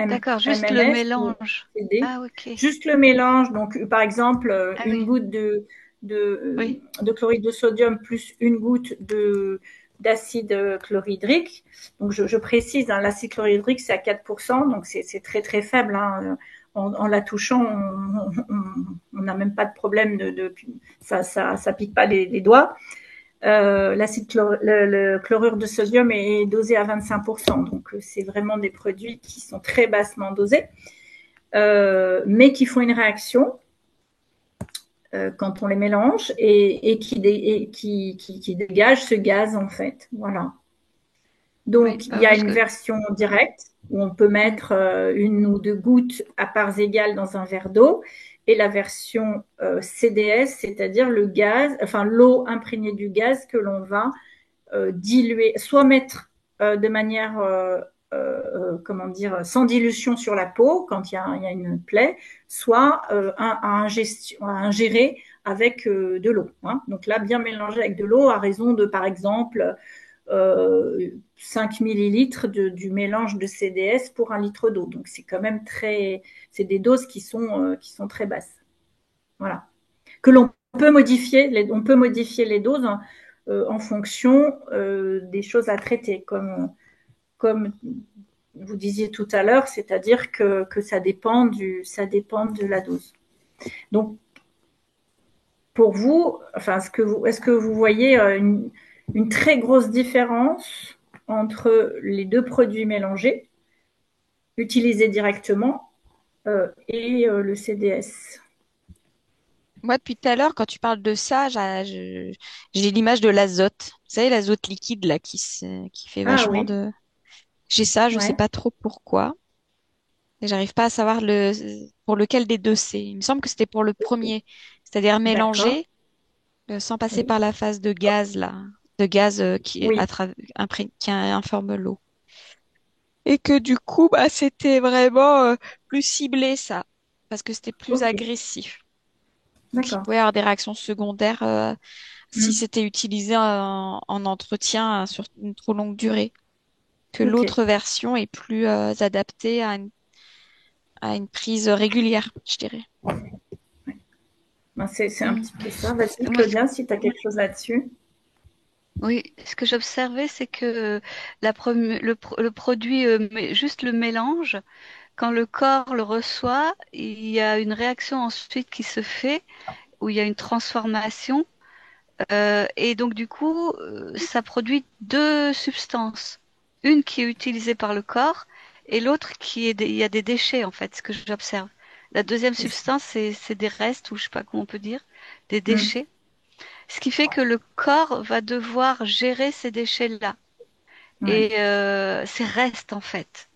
D'accord, juste le MMS ou mélange. CD. Ah, ok. Juste le mélange, donc par exemple Ah une oui, goutte oui. de chloride de sodium plus une goutte d'acide chlorhydrique. Donc je précise, hein, l'acide chlorhydrique c'est à 4%, donc c'est très très faible. Hein. En la touchant, on n'a même pas de problème ça pique pas les doigts. Le chlorure de sodium est dosé à 25%, donc c'est vraiment des produits qui sont très bassement dosés, mais qui font une réaction quand on les mélange qui dégagent ce gaz en fait. Voilà. Oui, Donc il y a parce une que version directe où on peut hmm, mettre une ou deux gouttes à parts égales dans un verre d'eau, et la version CDS, c'est-à-dire le gaz, enfin l'eau imprégnée du gaz que l'on va diluer, soit mettre de manière comment dire, sans dilution sur la peau quand il y a une plaie, soit à ingérer avec de l'eau. Hein. Donc là, bien mélanger avec de l'eau à raison de, par exemple, 5 millilitres du mélange de CDS pour 1 litre d'eau. Donc c'est quand même c'est des doses qui sont très basses. Voilà. Que l'on peut modifier, on peut modifier les doses en fonction des choses à traiter, comme vous disiez tout à l'heure, c'est-à-dire que ça dépend de la dose. Donc, pour vous, enfin, est-ce que vous voyez une très grosse différence entre les deux produits mélangés, utilisés directement, et le CDS? Moi, depuis tout à l'heure, quand tu parles de ça, j'ai l'image de l'azote. Vous savez, l'azote liquide, là, qui fait Ah vachement oui, de... J'ai ça, je sais ouais, pas trop pourquoi. Et j'arrive pas à savoir pour lequel des deux c'est. Il me semble que c'était pour le premier. C'est-à-dire d'accord, mélanger, sans passer oui, par la phase de gaz, là. De gaz qui, oui, qui informe l'eau. Et que du coup, bah, c'était vraiment plus ciblé, ça. Parce que c'était plus ok, agressif. Donc, il d'accord. pouvait y avoir des réactions secondaires si Hmm, c'était utilisé en entretien sur une trop longue durée, que ok, l'autre version est plus adaptée à une prise régulière, je dirais. ben, c'est un Mm. petit peu ça. Vas-y, Moi, Claudia, si tu as quelque chose là-dessus. oui, ce que j'observais, c'est que le produit, juste le mélange, quand le corps le reçoit, il y a une réaction ensuite qui se fait, où il y a une transformation, et donc du coup, ça produit deux substances. Une qui est utilisée par le corps, et l'autre il y a des déchets en fait, ce que j'observe. La deuxième substance, c'est des restes, ou je sais pas comment on peut dire, des Hmm, déchets. Ce qui fait que le corps va devoir gérer ces déchets-là ouais, et ces restes en fait.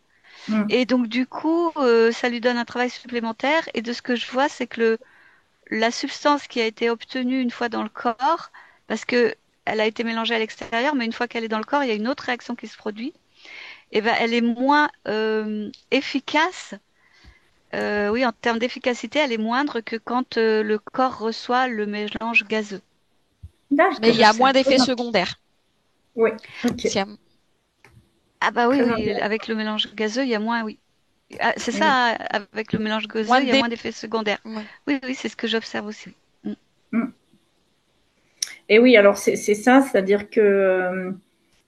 hmm, Et donc du coup, ça lui donne un travail supplémentaire. Et de ce que je vois, c'est que la substance qui a été obtenue une fois dans le corps, parce que elle a été mélangée à l'extérieur, mais une fois qu'elle est dans le corps, il y a une autre réaction qui se produit. Et ben, elle est moins efficace. Oui, en termes d'efficacité, elle est moindre que quand le corps reçoit le mélange gazeux. Mais d'accord, il y a moins très d'effets bien. secondaires. Oui, ok, S'il y a Ah bah oui, très oui, intéressant. avec le mélange gazeux, il y a moins, oui. Ah, c'est Oui. ça, avec le mélange moins gazeux, il de y a moins d'effets secondaires. ouais. Oui, oui, c'est ce que j'observe aussi. Mm. Hmm. Et oui, alors c'est ça, c'est-à-dire que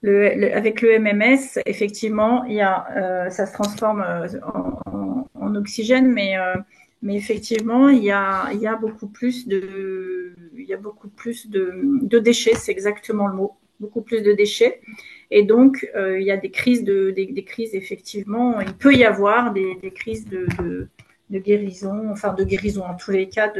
avec le MMS, effectivement, ça se transforme en oxygène, mais effectivement, il y a beaucoup plus de déchets, c'est exactement le mot, beaucoup plus de déchets. Et donc, il y a des crises des crises, effectivement, il peut y avoir des crises de guérison, enfin de guérison en tous les cas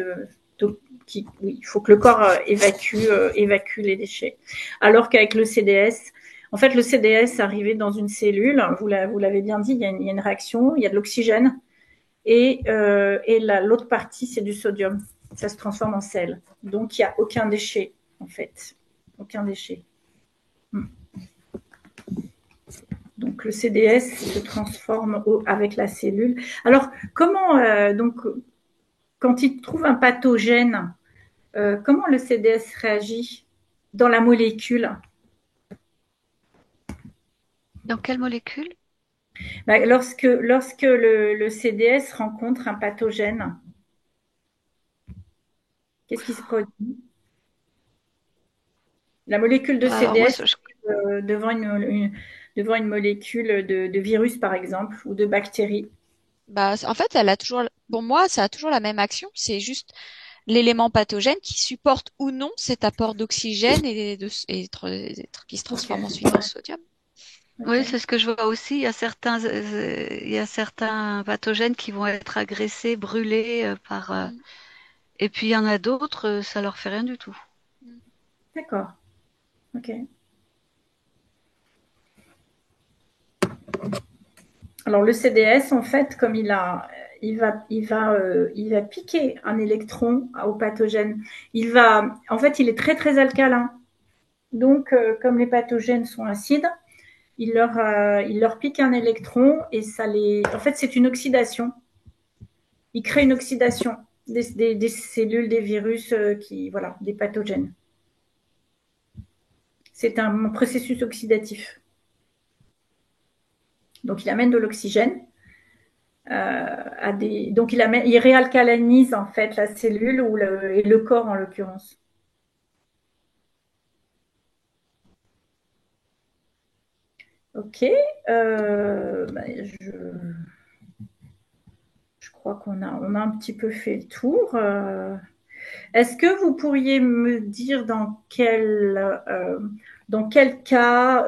oui, il faut que le corps évacue les déchets. Alors qu'avec le CDS, en fait, le CDS arrivé dans une cellule, vous l'avez bien dit, il y a une réaction, il y a de l'oxygène, et l'autre partie, c'est du sodium. Ça se transforme en sel. Donc, il n'y a aucun déchet, en fait. Aucun déchet. Donc, le CDS se transforme avec la cellule. Alors, comment, donc, quand il trouve un pathogène, comment le CDS réagit dans la molécule? Dans quelle molécule? Bah, lorsque le CDS rencontre un pathogène, qu'est-ce qui se produit? La molécule de Alors moi, CDS devant une molécule de virus, par exemple, ou de bactéries. Bah, en fait, elle a toujours, pour moi, ça a toujours la même action. C'est juste l'élément pathogène qui supporte ou non cet apport d'oxygène qui se Ok, transforme ensuite en sodium. oui, ok. c'est ce que je vois aussi. Il y a certains pathogènes qui vont être agressés, brûlés par. Mm, Et puis il y en a d'autres, ça leur fait rien du tout. mm. D'accord. Ok. Alors le CDS, en fait, comme il va piquer un électron au pathogène. En fait, il est très très alcalin. Donc, comme les pathogènes sont acides, il leur pique un électron et ça les. En fait, c'est une oxydation. Il crée une oxydation des cellules, des virus, voilà, des pathogènes. C'est un processus oxydatif. Donc, il amène de l'oxygène. Donc, il réalcalinise en fait la cellule et le corps en l'occurrence. Ok. Je crois on a un petit peu fait le tour. Est-ce que vous pourriez me dire dans quel cas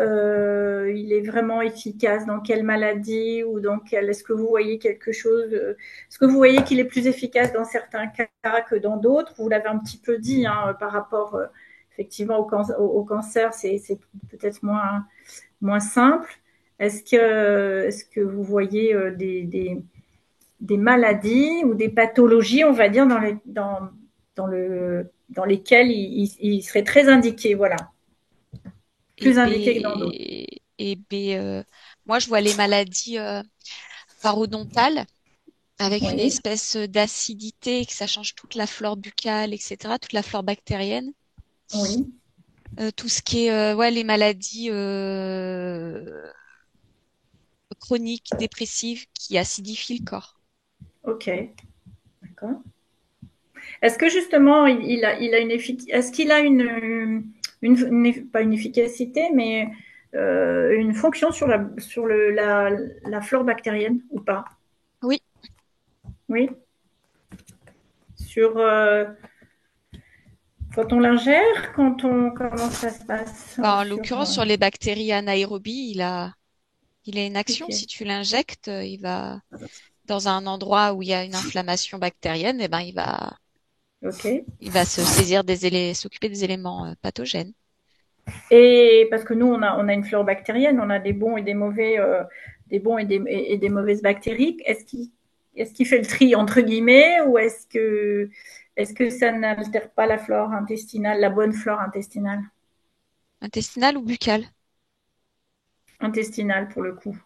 il est vraiment efficace, dans quelle maladie ou est-ce que vous voyez quelque chose, est-ce que vous voyez qu'il est plus efficace dans certains cas que dans d'autres? Vous l'avez un petit peu dit par rapport effectivement au cancer, c'est peut-être moins simple. Est-ce que vous voyez des maladies ou des pathologies, on va dire, dans lesquelles il serait très indiqué, voilà, plus indiqué que dans d'autres. Moi, je vois les maladies parodontales avec une Oui, espèce d'acidité, que ça change toute la flore buccale, etc., toute la flore bactérienne. oui, Tout ce qui est les maladies chroniques, dépressives, qui acidifient le corps. ok, d'accord. Est-ce que justement, est-ce qu'il a pas une efficacité, mais une fonction la flore bactérienne ou pas? Oui. Oui. Sur quand on l'ingère, comment ça se passe En l'occurrence, sur les bactéries anaérobies, il a une action. Ok, Si tu l'injectes, il va dans un endroit où il y a une inflammation bactérienne, et ben ok. il va s'occuper des éléments pathogènes. Et parce que nous, on a une flore bactérienne, on a des bons et des mauvais, des bons et des mauvaises bactéries. Est-ce qu'il fait le tri entre guillemets ou est-ce que ça n'altère pas la flore intestinale, la bonne flore intestinale? Intestinal ou buccal? Intestinale pour le coup.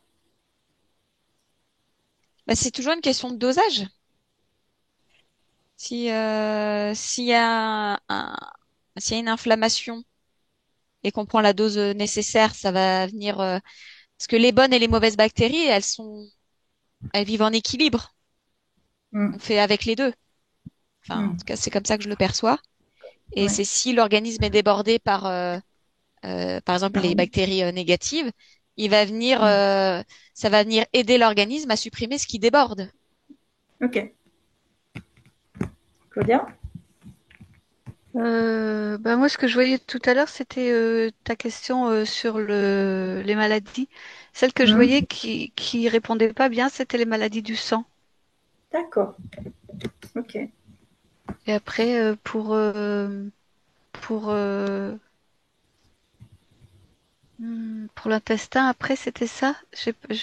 Bah, c'est toujours une question de dosage. S'il y a s'il y a une inflammation et qu'on prend la dose nécessaire, ça va venir parce que les bonnes et les mauvaises bactéries, elles vivent en équilibre. On Mm. fait avec les deux. Enfin, en Mm. tout cas, c'est comme ça que je le perçois. Et Ouais. c'est si l'organisme est débordé par exemple, les Pardon. bactéries négatives, Mm. ça va venir aider l'organisme à supprimer ce qui déborde. Ok. Claudia? Moi, ce que je voyais tout à l'heure, c'était ta question sur les maladies. Celle que je voyais Mm. qui répondait pas bien, c'était les maladies du sang. D'accord. Ok. Et après, pour, pour l'intestin, après, c'était ça?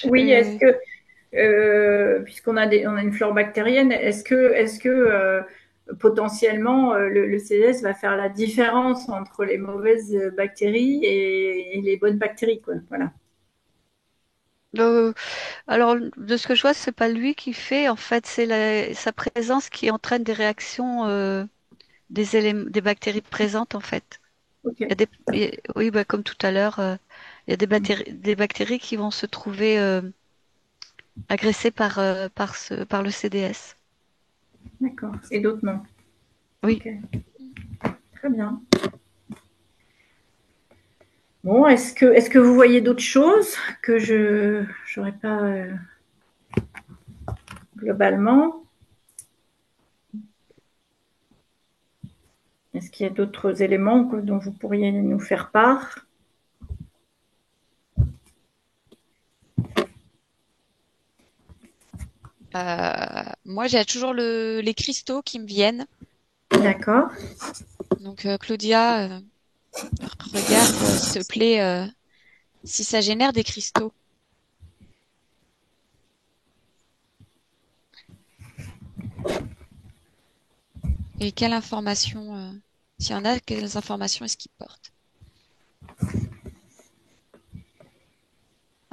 Oui, est-ce que on a une flore bactérienne, est-ce que potentiellement le CDS va faire la différence entre les mauvaises bactéries et les bonnes bactéries, quoi. Voilà. euh, alors, de ce que je vois, c'est pas lui qui fait. En fait, c'est sa présence qui entraîne des réactions des bactéries présentes, en fait. Ok. Oui, bah, comme tout à l'heure, il y a des bactéries qui vont se trouver agressées par le CDS. D'accord. Et d'autres non. Oui. Ok. Très bien. Bon, est-ce que vous voyez d'autres choses que je n'aurais pas globalement? Est-ce qu'il y a d'autres éléments dont vous pourriez nous faire part? Moi, j'ai toujours les cristaux qui me viennent. D'accord. Donc, Claudia, regarde, s'il te plaît, si ça génère des cristaux. Et quelle information, s'il y en a, quelles informations est-ce qu'ils portent?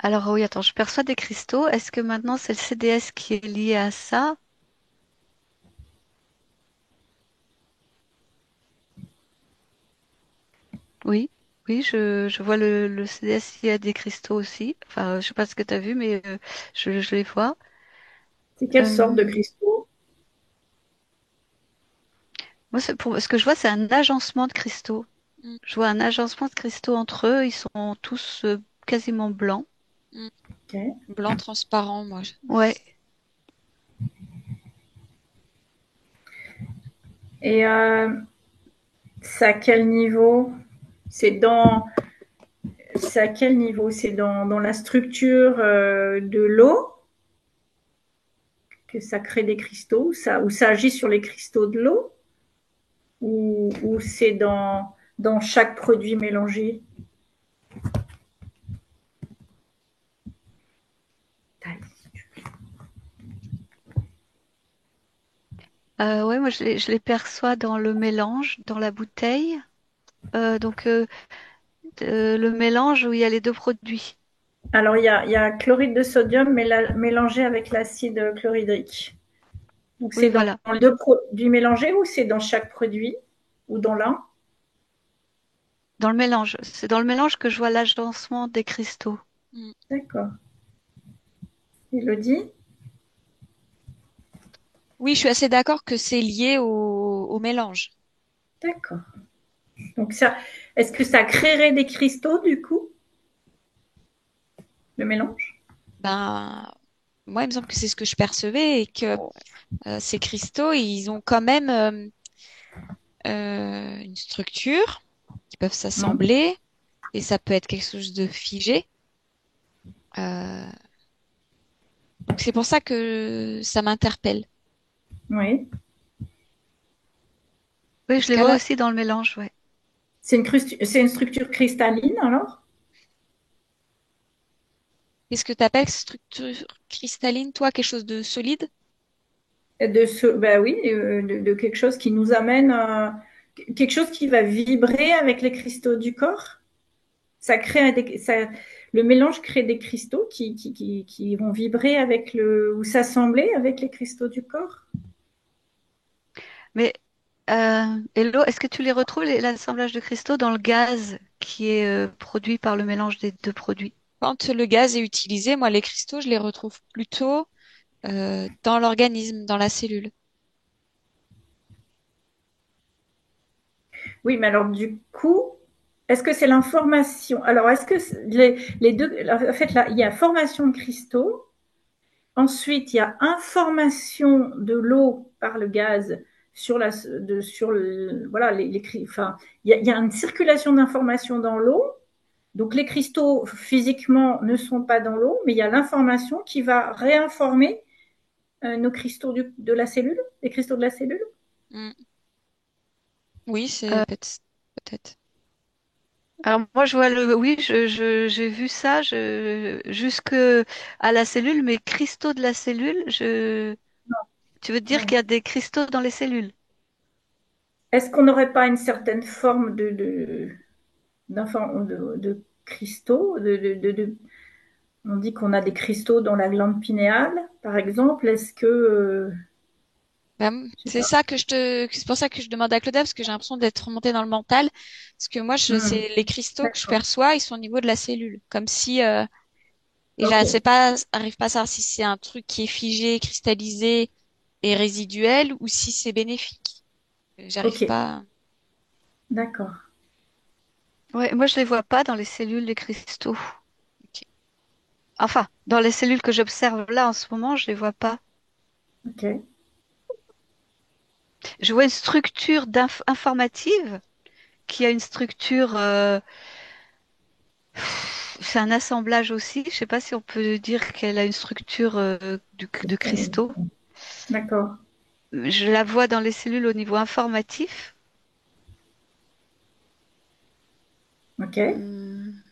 Alors oui, attends, je perçois des cristaux. Est-ce que maintenant c'est le CDS qui est lié à ça? Oui, oui, je vois le CDS lié à des cristaux aussi. Enfin, je sais pas ce que tu as vu, mais je les vois. C'est quelle sorte de Euh, cristaux? Moi, ce que je vois, c'est un agencement de cristaux. Mm, Je vois un agencement de cristaux entre eux. Ils sont tous quasiment blancs. mm. Ok. Blanc transparent, moi. Ouais. Et c'est à quel niveau? C'est dans, c'est à quel niveau? C'est dans la structure de l'eau que ça crée des cristaux, ou ça agit sur les cristaux de l'eau, ou c'est dans chaque produit mélangé? Ouais, moi je les perçois dans le mélange, dans la bouteille. Donc le mélange où il y a les deux produits. Alors, il y a chloride de sodium mélangé avec l'acide chlorhydrique. Donc, Oui, c'est dans voilà. les deux produits mélangés ou c'est dans chaque produit ou dans l'un? Dans le mélange. C'est dans le mélange que je vois l'agencement des cristaux. Mm. D'accord. Elodie? Oui, je suis assez d'accord que c'est lié au mélange. D'accord. Donc, est-ce que ça créerait des cristaux du coup, le mélange? Ben, moi, il me semble que c'est ce que je percevais et que ces cristaux, ils ont quand même une structure qui peuvent Non. s'assembler et ça peut être quelque chose de figé. Euh, donc c'est pour ça que ça m'interpelle. Oui. Oui, Dans je ce les vois cas-là, aussi dans le mélange, ouais. C'est une structure cristalline alors? qu'est-ce que tu appelles structure cristalline, toi, quelque chose de solide? Ben oui, de quelque chose qui nous amène quelque chose qui va vibrer avec les cristaux du corps. Le mélange crée des cristaux qui vont vibrer ou s'assembler avec les cristaux du corps. Mais Hello, est-ce que tu les retrouves, l'assemblage de cristaux, dans le gaz qui est produit par le mélange des deux produits? Quand le gaz est utilisé, moi, les cristaux, je les retrouve plutôt dans l'organisme, dans la cellule. Oui, mais alors du coup, est-ce que c'est l'information? Alors, est-ce que les deux, en fait, là, il y a formation de cristaux. Ensuite, il y a information de l'eau par le gaz voilà, enfin, il y a une circulation d'informations dans l'eau. Donc, les cristaux physiquement ne sont pas dans l'eau, mais il y a l'information qui va réinformer nos cristaux de la cellule, les cristaux de la cellule. Mm. Oui, c'est Euh, peut-être. alors moi je vois oui, j'ai vu ça, jusque à la cellule, mais cristaux de la cellule, tu veux dire Non. qu'il y a des cristaux dans les cellules? Est-ce qu'on n'aurait pas une certaine forme de cristaux On dit qu'on a des cristaux dans la glande pinéale, par exemple. Est-ce que, je sais C'est pas. ça c'est pour ça que je demande à Claudia, parce que j'ai l'impression d'être remontée dans le mental. Parce que moi, Hmm, c'est les cristaux que je d'accord. perçois, ils sont au niveau de la cellule. Comme si, et Ok. j'arrive pas à savoir si c'est un truc qui est figé, cristallisé et résiduel, ou si c'est bénéfique. J'arrive Ok. pas. D'accord. Ouais, moi je les vois pas dans les cellules, les cristaux. Ok. Enfin, dans les cellules que j'observe là en ce moment, je les vois pas. Ok. Je vois une structure informative qui a une structure. C'est un assemblage aussi. Je sais pas si on peut dire qu'elle a une structure de cristaux. D'accord. Je la vois dans les cellules au niveau informatif. Ok. Hum,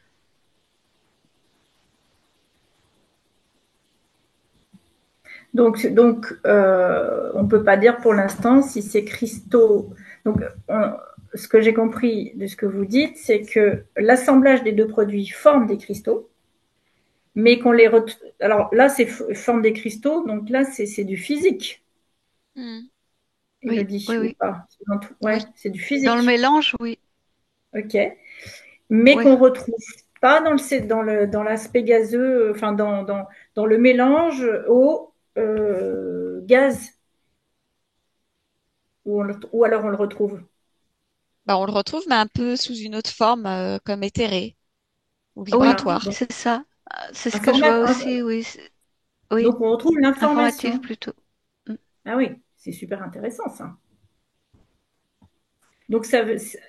On ne peut pas dire pour l'instant si ces cristaux. Donc, ce que j'ai compris de ce que vous dites, c'est que l'assemblage des deux produits forme des cristaux, mais qu'on les retrouve. Alors là, c'est forme des cristaux, donc là, c'est du physique, Hmm. Oui, Elodie, oui, ou oui. pas? Oui. Ouais, c'est du Dans le physique. mélange, oui. Ok. Mais Oui. qu'on retrouve pas dans l'aspect gazeux, enfin dans le mélange au gaz, ou alors on le retrouve. Bah, on le retrouve, mais un peu sous une autre forme, comme éthéré ou Oui, Voilà. vibratoire. Donc, c'est ça. C'est ce que je informa- vois aussi, oui. Oui, donc on retrouve informatif l'information. plutôt. Mm. Ah oui, c'est super intéressant ça. Donc,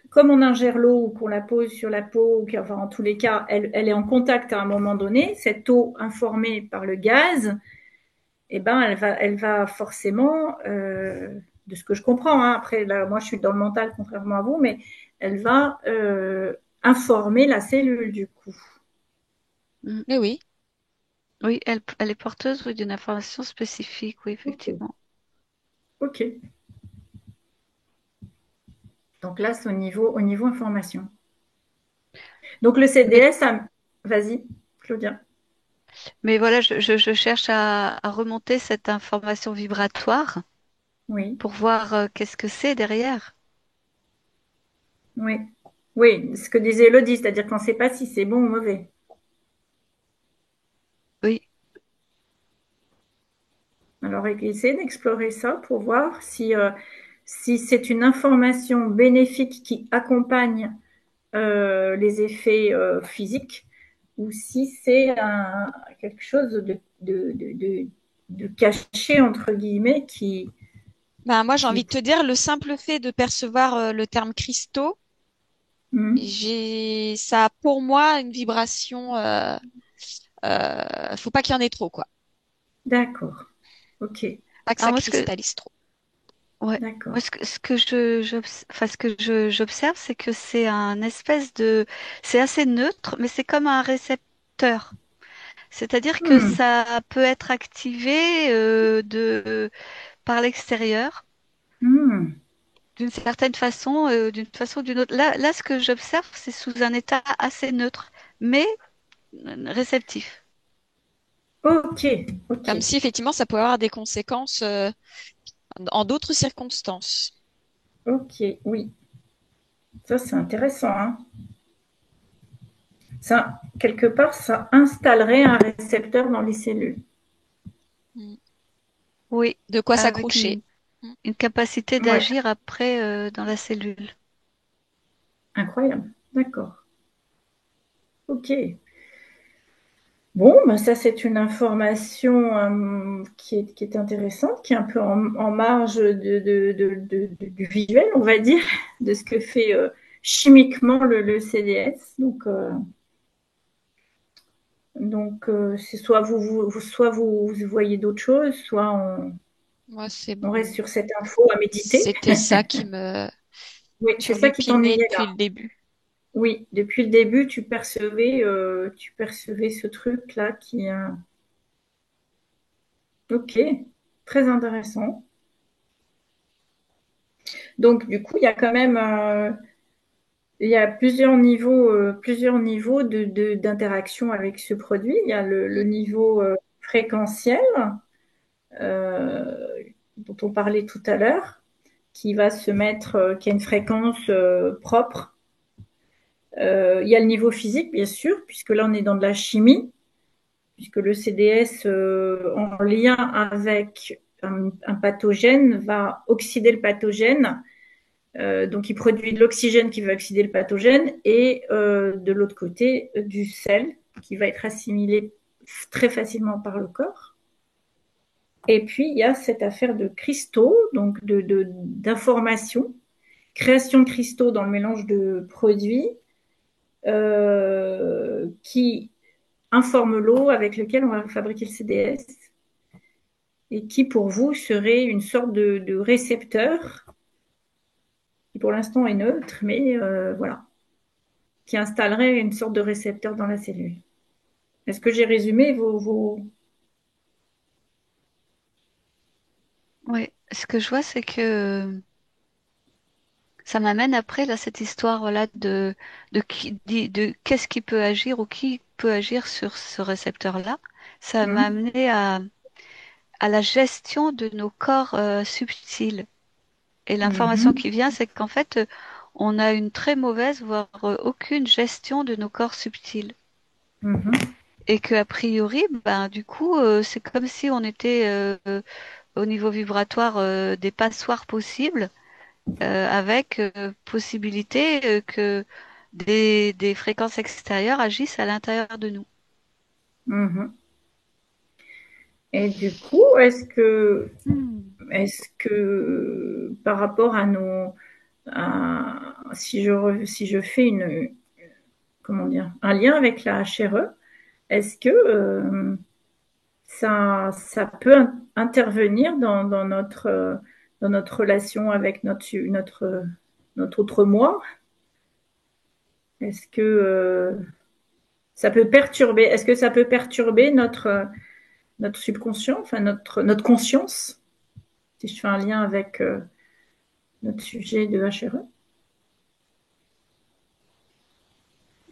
comme on ingère l'eau ou qu'on la pose sur la peau, enfin, en tous les cas, elle est en contact à un moment donné, cette eau informée par le gaz, eh ben, elle va forcément, de ce que je comprends, hein, après, là, moi, je suis dans le mental contrairement à vous, mais elle va informer la cellule du coup. Mm. Mais oui. Oui, elle est porteuse, oui, d'une information spécifique, oui, Ok. effectivement. Ok. Donc là, c'est au niveau information. Donc le Mais, CDS, vas-y, Claudia. mais voilà, je cherche à remonter cette information vibratoire Oui, pour voir qu'est-ce que c'est derrière. oui, oui. Ce que disait Elodie, c'est-à-dire qu'on ne sait pas si c'est bon ou mauvais. Oui, Alors, essayez d'explorer ça pour voir si c'est une information bénéfique qui accompagne les effets physiques ou si c'est quelque chose de caché, entre guillemets, qui, Ben, moi, j'ai envie qui... de te dire, le simple fait de percevoir le terme cristaux, Hmm, ça a pour moi une vibration. Faut pas qu'il y en ait trop, quoi. d'accord, ok, Pas que alors ça moi, cristallise trop. ouais, moi, d'accord. ce que j'observe, c'est que c'est un espèce de, c'est assez neutre, mais c'est comme un récepteur. C'est-à-dire que Hmm, ça peut être activé par l'extérieur hmm, d'une façon ou d'une autre. Là, ce que j'observe, c'est sous un état assez neutre, mais réceptif. ok, ok, Comme si effectivement ça pouvait avoir des conséquences en d'autres circonstances. ok, oui. Ça, c'est intéressant, hein. Ça, quelque part, ça installerait un récepteur dans les cellules. Mm. Oui, De quoi avec s'accrocher. Mm. une capacité Ouais, d'agir après dans la cellule. incroyable. D'accord. Ok. Bon, ben ça, c'est une information qui est intéressante, qui est un peu en marge du visuel, on va dire, de ce que fait chimiquement le CDS. Donc, c'est soit vous voyez d'autres choses, soit Moi, on reste sur cette info à méditer. c'était ça qui me Oui, c'est ça qui turlupinait t'ennuyait depuis là. le début. Oui, depuis le début, tu percevais ce truc-là qui. Ok, très intéressant. Donc, du coup, il y a quand même il y a plusieurs niveaux d'interaction avec ce produit. Il y a le Mm. niveau fréquentiel, euh, dont on parlait tout à l'heure, qui a une fréquence propre. Il y a le niveau physique, bien sûr, puisque là, on est dans de la chimie, puisque le CDS, en lien avec un pathogène, va oxyder le pathogène. Donc, il produit de l'oxygène qui va oxyder le pathogène et de l'autre côté, du sel qui va être assimilé très facilement par le corps. Et puis, il y a cette affaire de cristaux, donc d'informations, création de cristaux dans le mélange de produits qui informent l'eau avec laquelle on va fabriquer le CDS et qui, pour vous, serait une sorte de récepteur qui, pour l'instant, est neutre, mais voilà, qui installerait une sorte de récepteur dans la cellule. Est-ce que j'ai résumé Oui, ce que je vois, c'est que ça m'amène après là cette histoire voilà de qu'est-ce qui peut agir ou qui peut agir sur ce récepteur-là. Ça m'a Mhm. amené à la gestion de nos corps subtils. Et l'information Mhm. qui vient, c'est qu'en fait, on a une très mauvaise, voire aucune gestion de nos corps subtils. Mhm. Et que a priori, ben du coup, c'est comme si on était au niveau vibratoire des passoires possibles, avec possibilité que des fréquences extérieures agissent à l'intérieur de nous. Mhm. Et du coup, Hmm. est-ce que par rapport à si je fais comment dire, un lien avec la HRE, est-ce que ça peut intervenir dans notre relation avec notre autre moi? Est-ce que ça peut perturber, est-ce que ça peut perturber notre subconscient, enfin notre conscience, si je fais un lien avec notre sujet de HRE?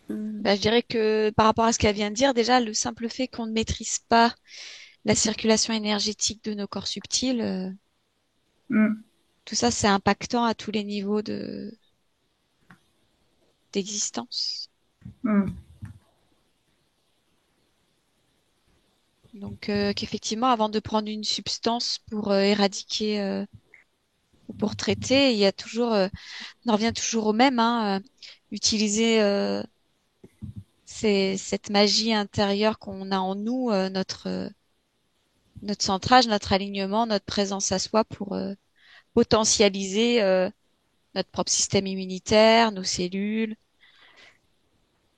Hmm. Bah, je dirais que par rapport à ce qu'elle vient de dire, déjà, le simple fait qu'on ne maîtrise pas la circulation énergétique de nos corps subtils, Mm, tout ça, c'est impactant à tous les niveaux d'existence. mm, Donc, qu'effectivement, avant de prendre une substance pour éradiquer ou pour traiter, il y a toujours, on en revient toujours au même, hein, utiliser cette magie intérieure qu'on a en nous, notre centrage, notre alignement, notre présence à soi pour potentialiser notre propre système immunitaire, nos cellules,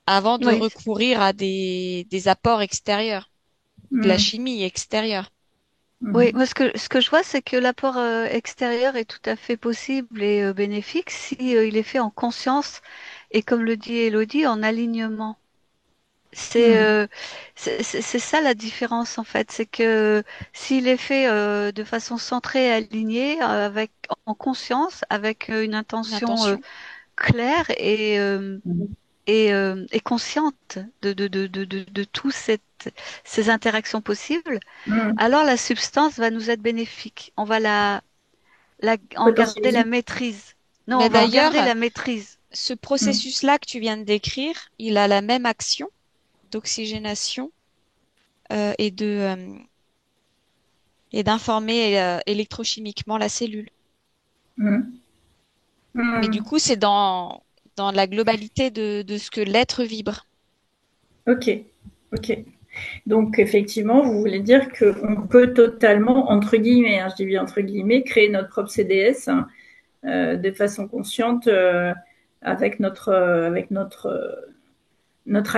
avant de Oui, recourir à des apports extérieurs ou de la mm, chimie extérieure. oui. mm, Moi, ce que je vois, c'est que l'apport extérieur est tout à fait possible et bénéfique si il est fait en conscience et, comme le dit Elodie, en alignement. C'est mm, c'est ça la différence en fait, c'est que s'il est fait de façon centrée et alignée, avec en conscience, avec une Une intention intention. claire mm, et consciente de tout ces interactions possibles, mm. alors la substance va nous être bénéfique. On va en garder la Potentialiser. maîtrise. Non, Mais on va en garder d'ailleurs, la maîtrise. ce Mm, processus-là que tu viens de décrire, il a la même action d'oxygénation et et d'informer électrochimiquement la cellule. mm, Mais du mm. coup, c'est dans la globalité de ce que l'être vibre. Ok, ok. Donc, effectivement, vous voulez dire qu'on peut totalement, entre guillemets, hein, je dis bien entre guillemets, créer notre propre CDS, hein, de façon consciente, avec notre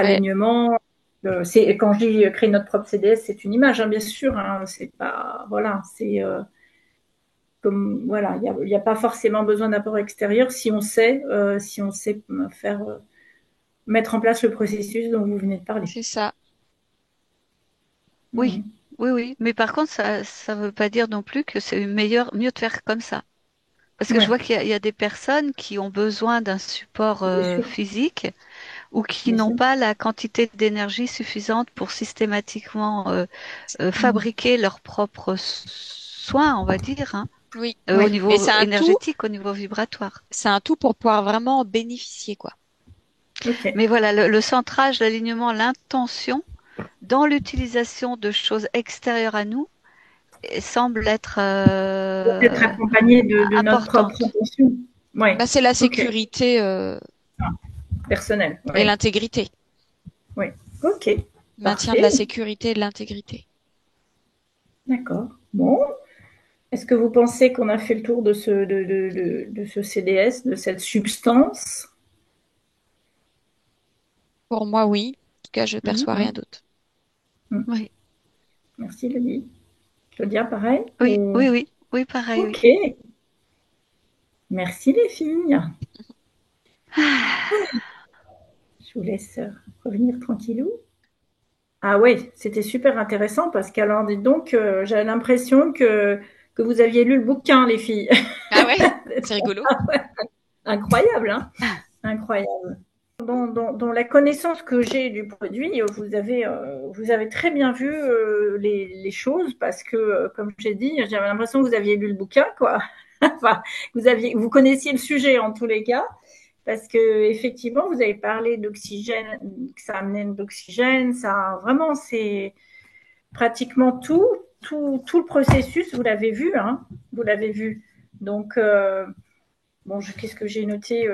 Ouais, alignement. Quand je dis créer notre propre CDS, c'est une image, hein, bien sûr. Hein, c'est pas, voilà, c'est comme, voilà, il y a pas forcément besoin d'apport extérieur si on sait faire, mettre en place le processus dont vous venez de parler. c'est ça. Oui, Mhm. oui. Mais par contre, ça veut pas dire non plus que c'est mieux de faire comme ça. Parce que je Ouais, vois il y a des personnes qui ont besoin d'un support bien sûr, physique ou qui bien n'ont sûr. pas la quantité d'énergie suffisante pour systématiquement Mhm. fabriquer leurs propres soins, on va dire, hein, Oui. au Ouais. Mais niveau énergétique, au niveau vibratoire. c'est un tout pour pouvoir vraiment en bénéficier, quoi. Ok. Mais voilà, le centrage, l'alignement, l'intention dans l'utilisation de choses extérieures à nous semble être Peut être accompagné de notre propre importante. intention. Ouais. Bah, c'est la Ok. sécurité Ah, personnel. et Ouais. l'intégrité. Ouais. Ok. Maintien de la Parfait. sécurité et de l'intégrité. D'accord. Bon. Est-ce que vous pensez qu'on a fait le tour de ce CDS, de cette substance? Pour moi, oui. En tout cas, je Mhm. perçois rien Mm. d'autre. Mm. Oui, Merci, Lily. Claudia, pareil? oui, pareil, oui. Ok. Merci, les filles. Je vous laisse revenir tranquillou. Ah oui, c'était super intéressant parce qu'alors, dites donc, j'avais l'impression que vous aviez lu le bouquin, les filles. Ah ouais, c'est rigolo. Incroyable, hein? Incroyable. Dans la connaissance que j'ai du produit, vous avez très bien vu les choses parce que, comme j'ai dit, j'avais l'impression que vous aviez lu le bouquin, quoi. Enfin, vous connaissiez le sujet en tous les cas, parce que effectivement, vous avez parlé d'oxygène, que ça amenait de l'oxygène, ça vraiment, c'est pratiquement tout le processus, vous l'avez vu, hein, vous l'avez vu. Donc, bon, qu'est-ce que j'ai noté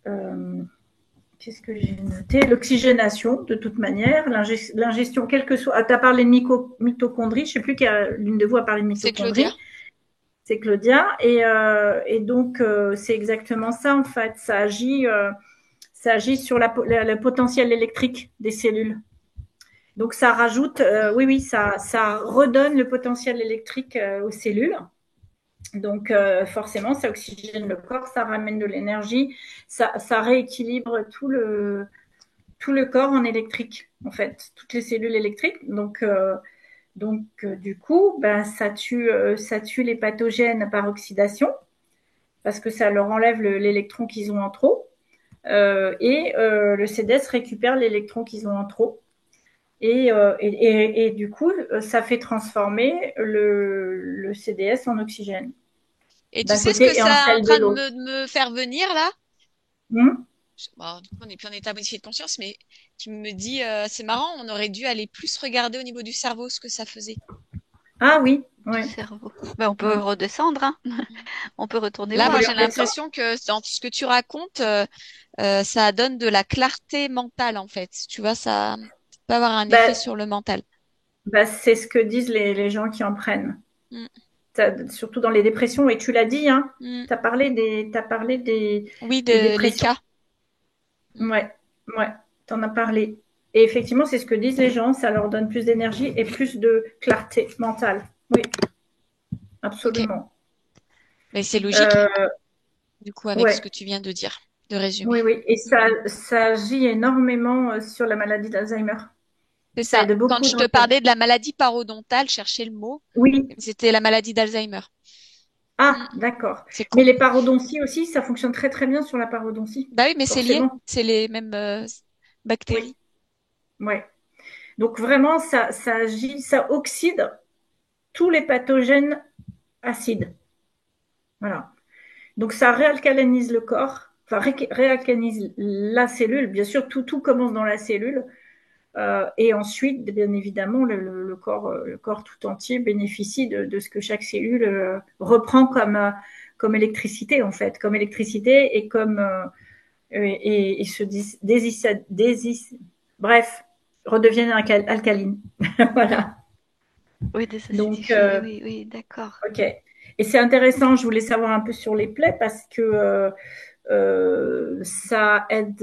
euh, Qu'est-ce que j'ai noté? L'oxygénation, de toute manière, l'ingestion, quelle que soit. Ah, tu as parlé de mitochondrie, je ne sais plus l'une de vous a parlé de C'est Claudia. mitochondrie. C'est Claudia. Et donc, c'est exactement ça, en fait. Ça agit sur le potentiel électrique des cellules. Donc, ça rajoute, oui, ça redonne le potentiel électrique aux cellules. Donc, forcément, ça oxygène le corps, ça ramène de l'énergie, ça rééquilibre tout le corps en électrique, en fait, toutes les cellules électriques. Donc, du coup, ben, ça tue les pathogènes par oxydation, parce que ça leur enlève l'électron qu'ils ont en trop. Et le CDS récupère l'électron qu'ils ont en trop. Et du coup, ça fait transformer le CDS en oxygène Et tu d'un sais ce que côté et en ça est en sel de train de l'autre. me faire venir là? Hmm. Bon, du coup, on n'est plus en état modifié de conscience, mais tu me dis, c'est marrant, on aurait dû aller plus regarder au niveau du cerveau ce que ça faisait. Ah oui, Du ouais. cerveau. Ben, on peut redescendre, hein. On peut retourner Là, Vous moi, voir. voulez j'ai remettre ça? l'impression que dans ce que tu racontes, ça donne de la clarté mentale, en fait. Tu vois, ça peut avoir un effet Bah, sur le mental. c'est ce que disent les gens qui en prennent. Mm, Surtout dans les dépressions, et tu l'as dit, hein, mm. t'as parlé Oui, des les dépressions. cas. Mm. Ouais, ouais, t'en as parlé. Et effectivement, c'est ce que disent les gens, ça leur donne plus d'énergie et plus de clarté mentale. Oui, Ok. absolument. Mais c'est logique, Euh, du coup, avec ce ouais, que tu viens de dire, de résumer. oui, oui. Et ça agit énormément sur la maladie d'Alzheimer. C'est Ça ça. aide Quand beaucoup je dans te le cas. parlais de la maladie parodontale, chercher le mot, Oui. c'était la maladie d'Alzheimer. Mm. Ah, d'accord. C'est Mais con. les parodonties aussi, ça fonctionne très très bien sur la parodontie, Bah oui, mais c'est lié. forcément. C'est les mêmes Oui, bactéries. ouais. Donc vraiment, ça agit, ça oxyde tous les pathogènes acides. Voilà. Donc ça réalcalinise le corps, enfin réalcalinise la cellule. Bien sûr, tout commence dans la cellule. Et ensuite, bien évidemment, le corps tout entier bénéficie de ce que chaque cellule reprend comme électricité, en fait, comme électricité et comme et se bref, redeviennent alcalines. Voilà. Oui, Donc, désacidifié. Oui, oui, d'accord. ok. Et c'est intéressant, je voulais savoir un peu sur les plaies parce que ça aide.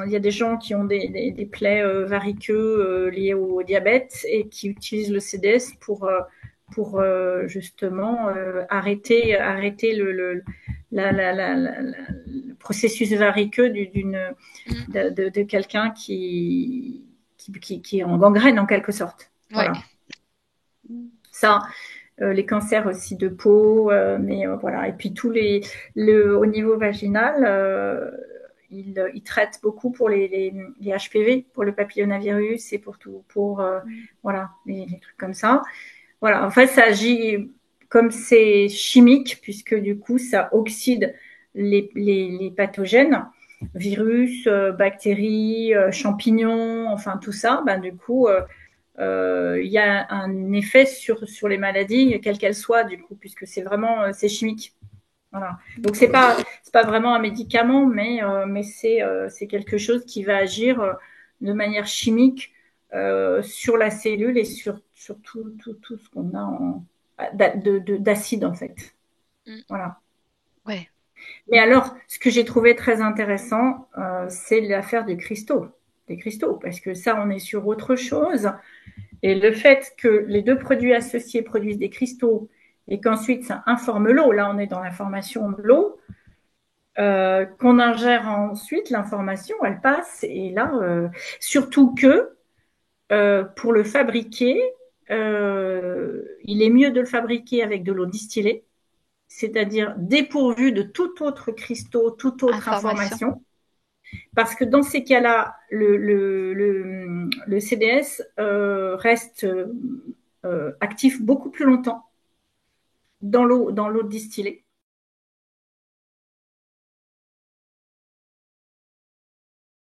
Il y a des gens qui ont des plaies variqueux liées au diabète et qui utilisent le CDS pour justement arrêter le processus variqueux Mm. de quelqu'un qui est en gangrène en quelque sorte. Ouais. Voilà. Ça, les cancers aussi de peau, mais voilà. Et puis au niveau vaginal, ils traitent beaucoup pour les HPV, pour le papillomavirus et pour tout, voilà, les trucs comme ça. Voilà. En fait, ça agit comme c'est chimique, puisque du coup, ça oxyde les pathogènes, virus, bactéries, champignons, enfin tout ça. Ben, du coup, il y a un effet sur les maladies, quelles qu'elles soient, du coup, puisque c'est chimique. Voilà. Donc c'est pas vraiment un médicament, mais c'est quelque chose qui va agir de manière chimique sur la cellule et sur tout ce qu'on a d'acide en fait. Mm. Voilà. Ouais. Mais alors, ce que j'ai trouvé très intéressant, c'est l'affaire des cristaux, parce que ça, on est sur autre chose. Et le fait que les deux produits associés produisent des cristaux et qu'ensuite ça informe l'eau, là on est dans l'information de l'eau, qu'on ingère ensuite, l'information, elle passe. Et là, surtout que pour le fabriquer, il est mieux de le fabriquer avec de l'eau distillée, c'est-à-dire dépourvu de tout autre cristaux, toute autre information. Parce que dans ces cas-là, le CDS reste actif beaucoup plus longtemps dans l'eau distillée.